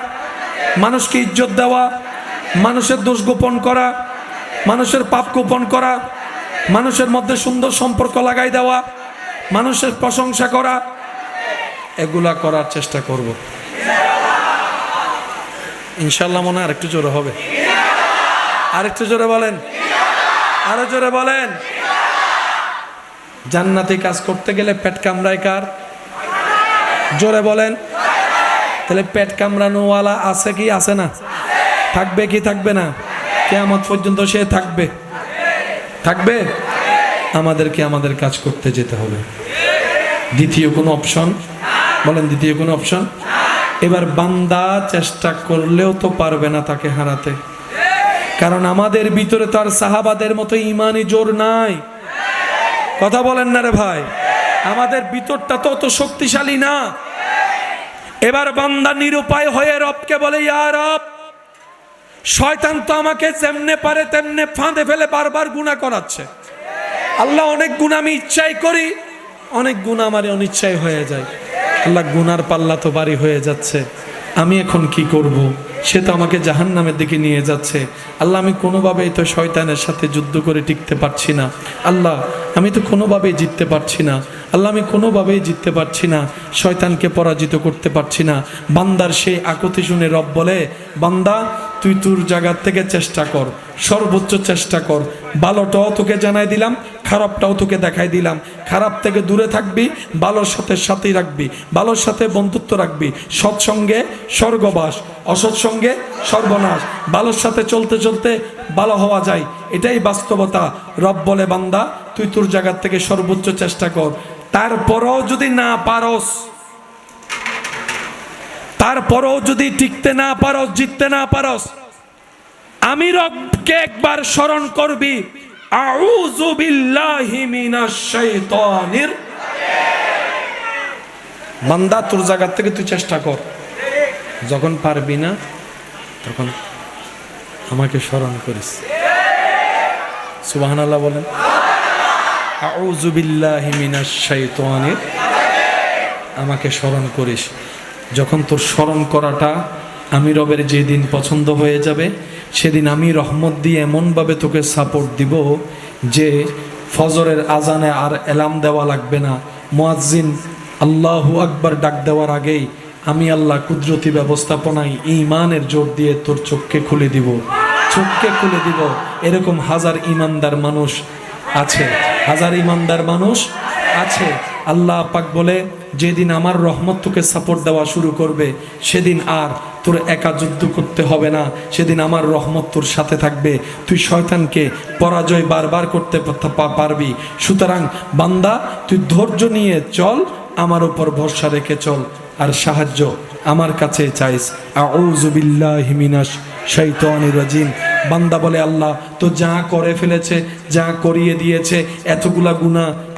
মানুষকে ইজ্জত দেওয়া, মানুষের দোষ গোপন করা, মানুষের পাপ গোপন করা, মানুষের মধ্যে সুন্দর সম্পর্ক লাগাই দেওয়া, মানুষের প্রশংসা করা, এগুলা করার চেষ্টা করব ইনশাল্লাহ। মনে হয় আরেকটু জোরে হবে, আরেকটু জোরে বলেন, আরো জোরে বলেন। জান্নাতি কাজ করতে গেলে পেট কামড়ায় কার? জোরে বলেন। তাহলে পেট কামড়ানোওয়ালা আছে কি আছে না? থাকবে কি থাকবে না? কিয়ামত পর্যন্ত সে থাকবে, থাকবে। আমাদেরকে আমাদের কাজ করতে যেতে হবে। দ্বিতীয় কোনো অপশন বলেন? দ্বিতীয় কোনো অপশন? এবার বান্দা চেষ্টা করলেও তো পারবে না তাকে হারাতে, কারণ আমাদের ভিতরে তো আর সাহাবাদের মতো ইমানি জোর নাই। কথা বলেন না রে ভাই? আমাদের ভিতরটা তো অত শক্তিশালী না। এবার বান্দা নিরুপায় হয়ে রবকে বলে, ইয়া রব, শয়তান তো আমাকে যেমনে পারে তেমনে ফাঁদে ফেলে বারবার গুনাহ করাচ্ছে। আল্লাহ, অনেক গুনাহ আমি ইচ্ছাই করি, অনেক গুনাহ আমার অনিচ্ছাই হয়ে যায়। আল্লাহ, গুনার পাল্লা তো ভারী হয়ে যাচ্ছে, আমি এখন কি করব? সে তো আমাকে জাহান্নামের দিকে নিয়ে যাচ্ছে। আল্লাহ, আমি কোনোভাবেই তো শয়তানের সাথে যুদ্ধ করে টিকতে পারছি না। আল্লাহ, আমি তো কোনোভাবেই জিততে পারছি না। আল্লাহ, আমি কোনোভাবেই জিততে পারছি না, শয়তানকে পরাজিত করতে পারছি না। বান্দার সেই আকুতি শুনে রব বলে, বান্দা তুই তোর জায়গার থেকে চেষ্টা কর, সর্বোচ্চ চেষ্টা কর। ভালোটাও তোকে জানাই দিলাম, খারাপটাও তোকে দেখাই দিলাম। খারাপ থেকে দূরে থাকবি, ভালোর সাথে সাথেই রাখবি, ভালোর সাথে বন্ধুত্ব রাখবি। সৎসঙ্গে স্বর্গবাস, অসৎ সঙ্গে সর্বনাশ। ভালোর সাথে চলতে চলতে ভালো হওয়া যায়, এটাই বাস্তবতা। রব বলে, বান্দা তুই তোর জায়গার থেকে সর্বোচ্চ চেষ্টা কর। তারপরও যদি না পারস, তারপরও যদি টিকতে না পারস, জিততে না পারস, আমি রবকে একবার স্মরণ করবি, আউযু বিল্লাহি মিনাশ শাইতানির। বান্দা তোর জায়গা থেকে তুই চেষ্টা কর, যখন পারবি না তখন আমাকে স্মরণ করিস। সুবহানাল্লাহ বলেন। আউযু বিল্লাহি মিনাশ শাইতানির, আমাকে স্মরণ করিস। যখন তোর স্মরণ করাটা আমি রবের যেদিন পছন্দ হয়ে যাবে, সেদিন আমি রহমত দিয়ে এমনভাবে তোকে সাপোর্ট দিব যে ফজরের আজানে আর অ্যালার্ম দেওয়া লাগবে না। মুয়াজ্জিন আল্লাহু আকবার ডাক দেওয়ার আগেই আমি আল্লাহ কুদরতি ব্যবস্থাপনায় ঈমানের জোর দিয়ে তোর চোখকে খুলে দিব, চোখকে খুলে দিব। এরকম হাজার ঈমানদার মানুষ আছে, হাজার ঈমানদার মানুষ আছে। আল্লাহ পাক বলে, যেদিন আমার রহমত তোকে সাপোর্ট দেওয়া শুরু করবে, সেদিন আর তোর একা যুদ্ধ করতে হবে না, সেদিন আমার রহমত তোর সাথে থাকবে। তুই শয়তানকে পরাজয় বারবার করতে পারবি। সুতরাং বান্দা, তুই ধৈর্য নিয়ে চল, আমার উপর ভরসা রেখে চল, আর সাহায্য আমার কাছে চাইস। আউযু বিল্লাহি মিনাশ শাইতানির রাজিম। বান্দা বলে, আল্লাহ তো যা করে ফেলেছে, যা করিয়ে দিয়েছে,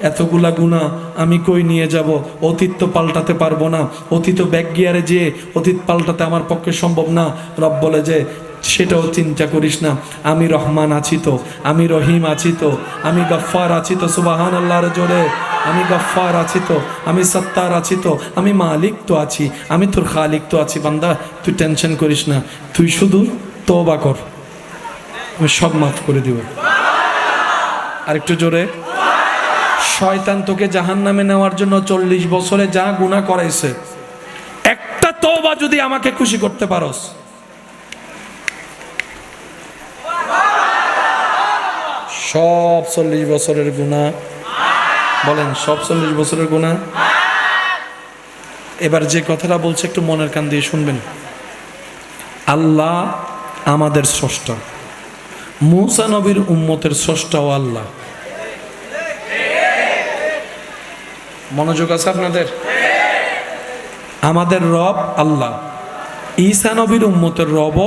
এতগুলা গুনাহ আমি কই নিয়ে যাব? অতীত তো পাল্টাতে পারবো না, অতীত ব্যাক গিয়ারে যেয়ে অতীত পাল্টাতে আমার পক্ষে সম্ভব না। রব বলে যে, সেটাও চিন্তা করিস না, আমি রহমান আছি তো, আমি রহিম আছি তো, আমি গফফার আছি তো। সুবহানাল্লাহর জোরে। আমি গফফার আছি তো, আমি সত্তার আছি তো, আমি মালিক তো আছি, আমি তোর খালিক তো আছি। বান্দা তুই টেনশন করিস না, তুই শুধু তওবা কর, আমি সব মাফ করে দিব। আরেকটু জোরে। শয়তান তোকে জাহান্নামে নেওয়ার জন্য 40 বছরে যা গুনাহ করাইছে, একটা তওবা যদি আমাকে খুশি করতে পারস, সব 40 বছরের গুনাহ, বলেন সব 40 বছরের গুনাহ। এবার যে কথাটা বলছে একটু মনের কান দিয়ে শুনবেন। আল্লাহ আমাদের স্রষ্টা, মূসা নবীর উম্মতের স্রষ্টাও আল্লাহ। মনোযোগ আছে আপনাদের? আমাদের রব আল্লাহ, ঈসা নবীর উম্মতের রব,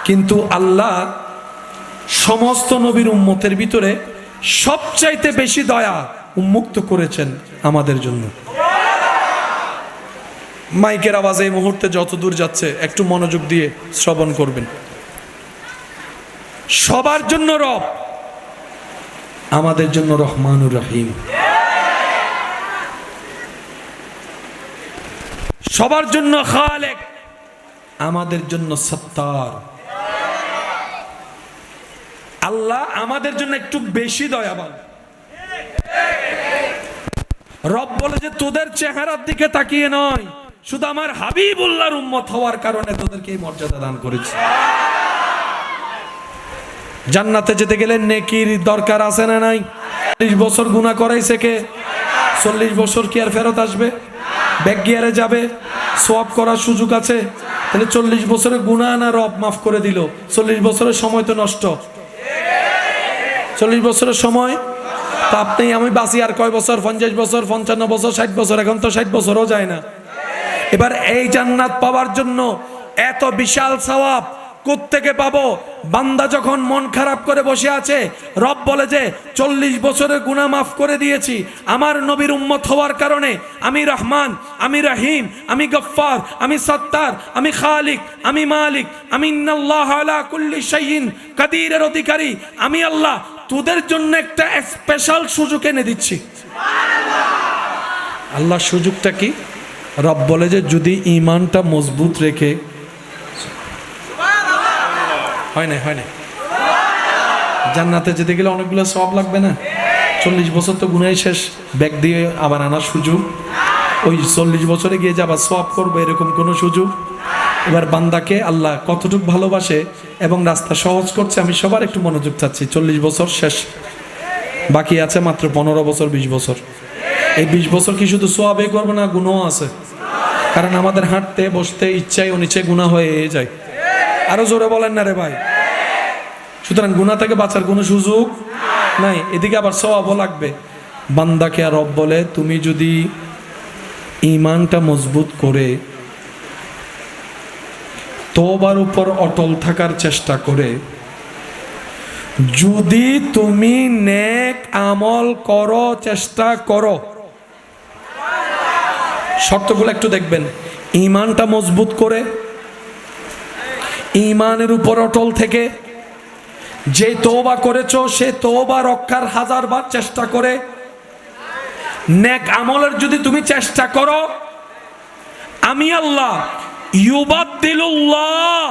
কিন্তু আল্লাহ সমস্ত নবীর উম্মতের ভিতরে সবচাইতে বেশি দয়া উন্মুক্ত করেছেন আমাদের জন্য। মাইকের আওয়াজ এই মুহূর্তে যত দূর যাচ্ছে একটু মনোযোগ দিয়ে শ্রবণ করবেন। সবার জন্য রব, আমাদের জন্য রহমানুর রহিম। সবার জন্য খালেক, আমাদের জন্য সত্তার। আল্লাহ আমাদের জন্য একটু বেশি দয়াবান। রব বলে যে তোদের চেহারার দিকে তাকিয়ে নয়, শুধু আমার হাবিবুল্লাহর উম্মত হওয়ার কারণে তোদেরকে এই মর্যাদা দান করেছি। জান্নাতে যেতে গেলে নেকির দরকার আছে না নাই? 40 বছর গুনাহ করাইছে কে? 40 বছর কি আর ফেরত আসবে? ব্যাক গিয়ারে যাবে? সওয়াব করার সুযোগ আছে? তাহলে 40 বছরের গুনাহ না রব মাফ করে দিল? 40 বছরের সময় তো নষ্ট। 40 বছরের সময় তো আপনি আমি বাঁচি আর কয় বছর? 50 বছর, 55 বছর, 60 বছর। এখন তো 60 বছরও যায় না। এবার এই জান্নাত পাওয়ার জন্য এত বিশাল সওয়াব কোত্থেকে পাবো? বান্দা যখন মন খারাপ করে বসে আছে, রব বলে যে 40 বছরের গুনাহ মাফ করে দিয়েছি আমার নবীর উম্মত হওয়ার কারণে। আমি রহমান, আমি রহিম, আমি গফফার, আমি সত্তার, আমি খালিক, আমি মালিক, আমি ইন্নাল্লাহা আলা কুল্লি শাইইন কাদিরের অধিকারী। আমি আল্লাহ তোদের জন্য একটা স্পেশাল সুযোগ এনে দিচ্ছি। আল্লাহ সুযোগটা কি? রব বলে যে যদি ঈমানটা মজবুত রেখে, হয় না জান্নাতে যেতে গেলে অনেকগুলো সওয়াব লাগবে না? 40 বছর তো গুনাহ শেষ, ব্যাগ দিয়ে আবার আনার সুযোগ, ওই 40 বছরে গিয়ে যে আবার সওয়াব করবে এরকম কোনো সুযোগ। এবার বান্দাকে আল্লাহ কতটুকু ভালোবাসে এবং রাস্তা সহজ করছে, আমি সবার একটু মনোযোগ চাচ্ছি। 40 বছর শেষ, বাকি আছে মাত্র 15 বছর, 20 বছর। এই 20 বছর কি শুধু সওয়াবে করবো না, গুনাহও আছে? কারণ আমাদের হাঁটতে বসতে ইচ্ছায় অনিচ্ছায় গুনাহ হয়ে যায়। আরো জোরে বলেন না রে ভাই। সুতরাং গুনাহ থেকে বাঁচার কোনো সুযোগ নাই, এদিকে আবার সওয়াবও লাগবে। বান্দাকে আর রব বলে তুমি যদি ঈমানটা মজবুত করে তওবার উপর অটল থাকার চেষ্টা করে, যদি তুমি নেক আমল করো, চেষ্টা করো, শর্তগুলো একটু দেখবেন। ঈমানটা মজবুত করে, ঈমানের উপর অটল থেকে, যে তওবা করেছো সে তওবা রক্ষার 1000 বার চেষ্টা করে, নেক আমলের যদি তুমি চেষ্টা করো, আমি আল্লাহ ইউবাদদিলুল্লাহ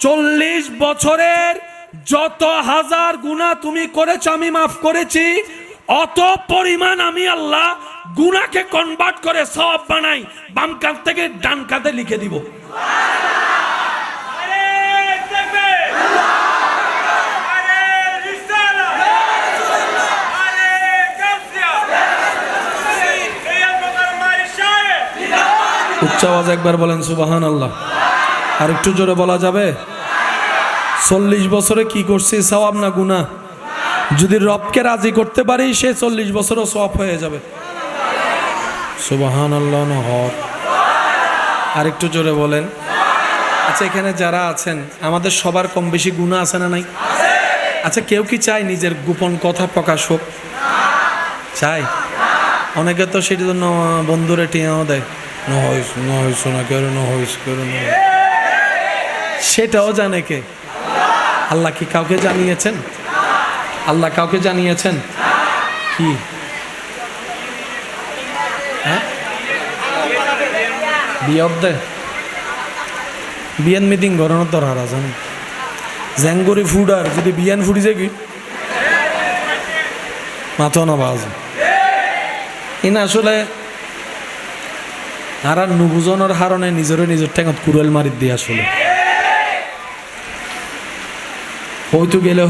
40 বছরের যত 1000 গুনাহ তুমি করেছো আমি মাফ করেছি, অত পরিমাণ আমি আল্লাহ গুনাহকে কনভার্ট করে সওয়াব বানাই, বাম কাঁধ থেকে ডান কাঁধে লিখে দিব। উচ্চ আওয়াজ একবার বলেন সুবহানাল্লাহ। আর একটু জোরে বলা যাবে? 40 বছরে কি করছি, সওয়াব না গুনাহ? যদি রবকে রাজি করতে পারি সে 40 বছরও সওয়াব হয়ে যাবে। সুবহানাল্লাহ নহর। আর একটু জোরে বলেন। আচ্ছা এখানে যারা আছেন আমাদের সবার কম বেশি গুনাহ আছে না নাই? আচ্ছা কেউ কি চায় নিজের গোপন কথা প্রকাশ হোক? চাই? অনেকে তো সেটার জন্য বন্ধুরে টিয়াও দেয়, সেটাও জানে কে? আল্লাহ কি কাউকে জানিয়েছেন? আল্লাহ কাউকে জানিয়েছেন কি? বিয়ান মিটিং ঘরানোর দরকার আছে না? জ্যাঙ্গুরি ফুডার যদি বিয়ান ফুটিছে কি মাথা না বাজ ইন আসলে আর নুবুজনের হারণে নিজের ঠেঙত কুড়াল মারি দিয়ে আসলে হয়তো গেলে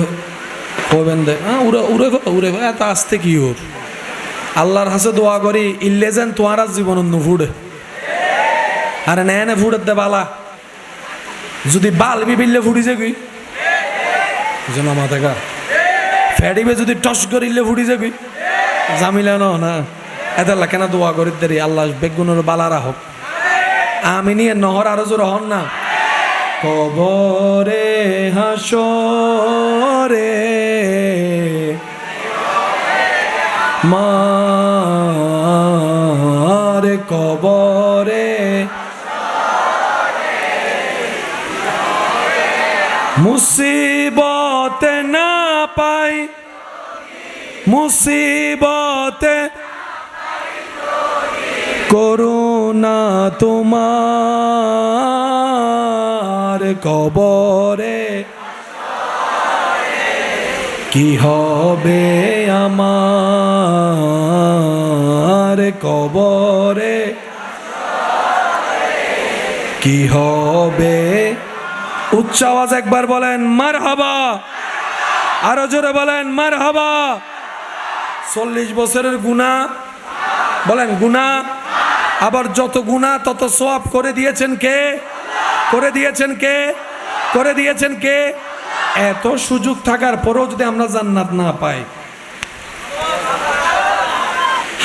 হবেন দে উড়ে উড়ে উড়ে এত আসতে কি ওর আল্লাহর হাসে দোয়া করি ইল্লে যেন তোমার জীবন নুফুড়ে আর নে ফুড়ের দে বালা যদি বালবি বিললে ফুটিছে কি যেন মাথা গা ফেডিবে যদি টস করিলে ফুটিছে কি জামিলা না এত কেন দোয়া করি দেরি আল্লাহ বেগুনের বালারা হোক আমি নিয়ে নহর আরো জোর হন না। কবরে হাসরে মার কবরে মুসিবতে না পাই মুসিবতে করুণা তোমার কবরে কি হবে আমার কবরে কি হবে। উচ্চ আওয়াজ একবার বলেন মারহাবা, আরো জোরে বলেন মারহাবা। 40 বছরের গুনাহ বলেন গুনাহ, আবার যত গুনাহ তত সওয়াব করে দিয়েছেন কে? করে দিয়েছেন কে? করে দিয়েছেন কে? এত সুযোগ থাকার পরেও যদি আমরা জান্নাত না পাই,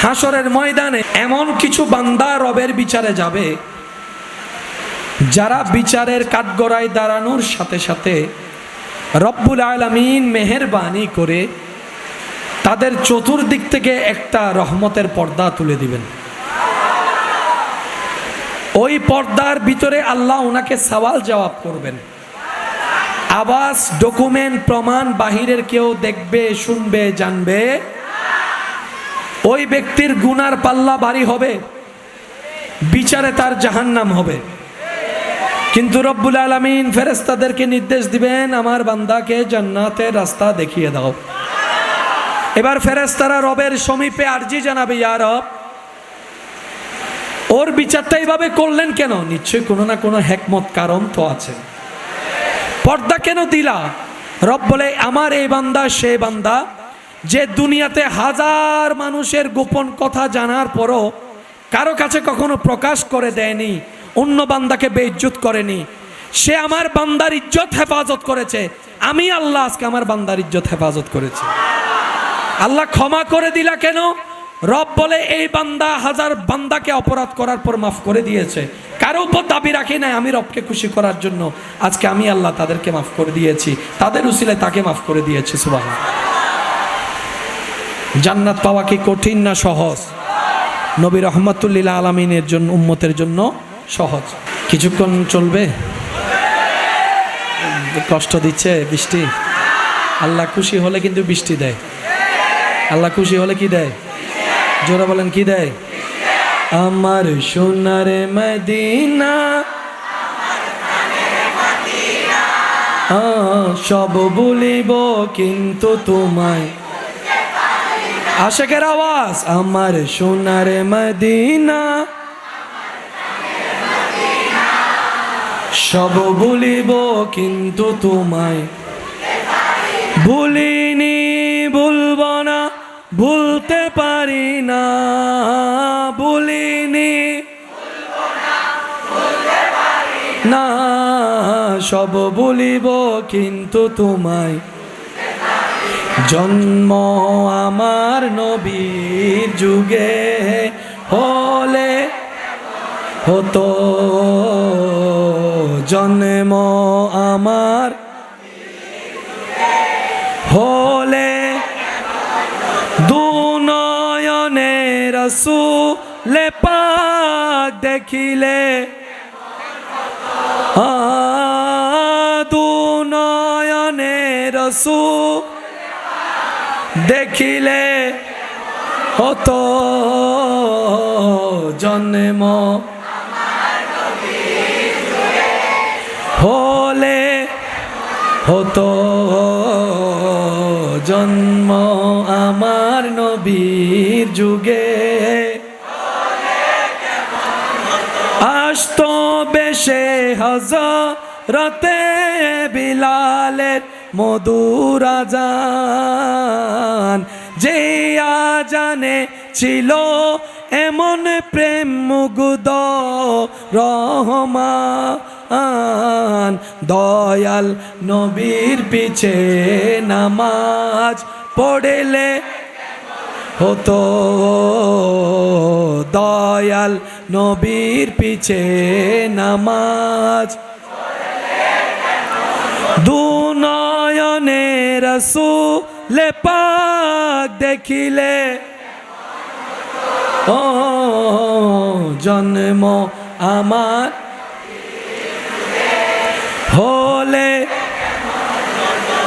হাসরের ময়দানে এমন কিছু বান্দা রবের বিচারে যাবে যারা বিচারের কাঠগড়ায় দাঁড়ানোর সাথে সাথে রব্বুল আলামিন মেহেরবানি করে তাদের চতুর্দিক থেকে একটা রহমতের পর্দা তুলে দিবেন। ওই পর্দার ভিতরে আল্লাহ ওনাকে সওয়াল জবাব করবেন। আওয়াজ, ডকুমেন্ট, প্রমাণ বাহিরের কেউ দেখবে, শুনবে, জানবে। ওই ব্যক্তির গুনার পাল্লা ভারী হবে, বিচারে তার জাহান্নাম হবে। কিন্তু রব্বুল আলামিন ফেরেশতাদেরকে নির্দেশ দিবেন, আমার বান্দাকে জান্নাতের রাস্তা দেখিয়ে দাও। এবার ফেরেশতারা রবের সমীপে আরজি জানাবে, ইয়া রব, ওর বিচারটা এইভাবে করলেন কেন? নিশ্চয়ই কোনো না কোনো হিকমত কারণ তো আছে। পর্দা কেন দিলা? রব বলে, আমার এই বান্দা সে বান্দা যে দুনিয়াতে হাজার মানুষের গোপন কথা জানার পরও কারো কাছে কখনো প্রকাশ করে দেয়নি, অন্য বান্দাকে বেইজ্জত করেনি। সে আমার বান্দার ইজ্জত হেফাজত করেছে। আমি আল্লাহ আজকে আমার বান্দার ইজ্জত হেফাজত করেছি। আল্লাহ ক্ষমা করে দিলা কেন? রব বলে, এই বান্দা হাজার বান্দাকে অপরাধ করার পর মাফ করে দিয়েছে, কারো উপর দাবি রাখি নাই। আমি রবকে খুশি করার জন্য আজকে আমি আল্লাহ তাদেরকে মাফ করে দিয়েছি, তাদের উসিলায় তাকে মাফ করে দিয়েছি। সুবহানাল্লাহ। জান্নাত পাওয়া কি কঠিন না সহজ? নবী রহমাতুল লিল আলামিনের জন্য, উম্মতের জন্য সহজ। কিছুক্ষণ চলবে? কষ্ট দিচ্ছে বৃষ্টি? আল্লাহ খুশি হলে কিন্তু বৃষ্টি দেয়। আল্লাহ খুশি হলে কি দেয়? জোরে বলেন, কি দেয়? আমার সোনার মদিনা সব বলিব কিন্তু তোমায়। আশেকের আওয়াজ, আমার সোনার মদিনা সব বলিব কিন্তু তোমায়। ভুলিনি, ভুলব না, ভুলতে পারি না। ভুলিনি না, সব বলিব কিন্তু তোমায়। জন্ম আমার নবীর যুগে হলে হতো, জন্ম আমার হলে দুনয়নে রাসূল পাক দেখিলে, দুনয়নে রাসূল দেখিলে হতো, জন্ম হলে হতো, জন্ম আমার নবীর যুগে। আসতো বেশে হযরতে বিলালের মধুর আযান, যে আযানে ছিল এমন প্রেম মুগ্ধ রহমান। দয়াল নবীর পিছে নামাজ পড়লে হতো, দয়াল নবীর পিছে নামাজ দু নয়নে রাসূল পাক দেখিলে ও জন্ম আমার होले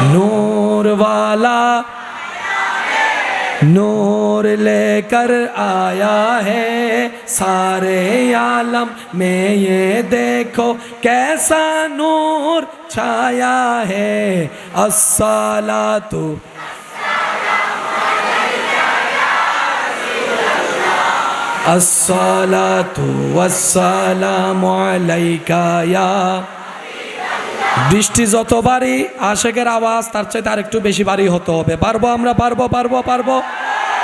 नूर वाला नूर लेकर आया है सारे आलम में ये देखो कैसा नूर छाया है अस्सलातु अस्सलातु वस्सलामु अलैका या বৃষ্টি যত বাড়ি আশেকের আওয়াজ তার চাইতে আরেকটু বেশি বাড়ি হতে হবে পারবো আমরা পারবো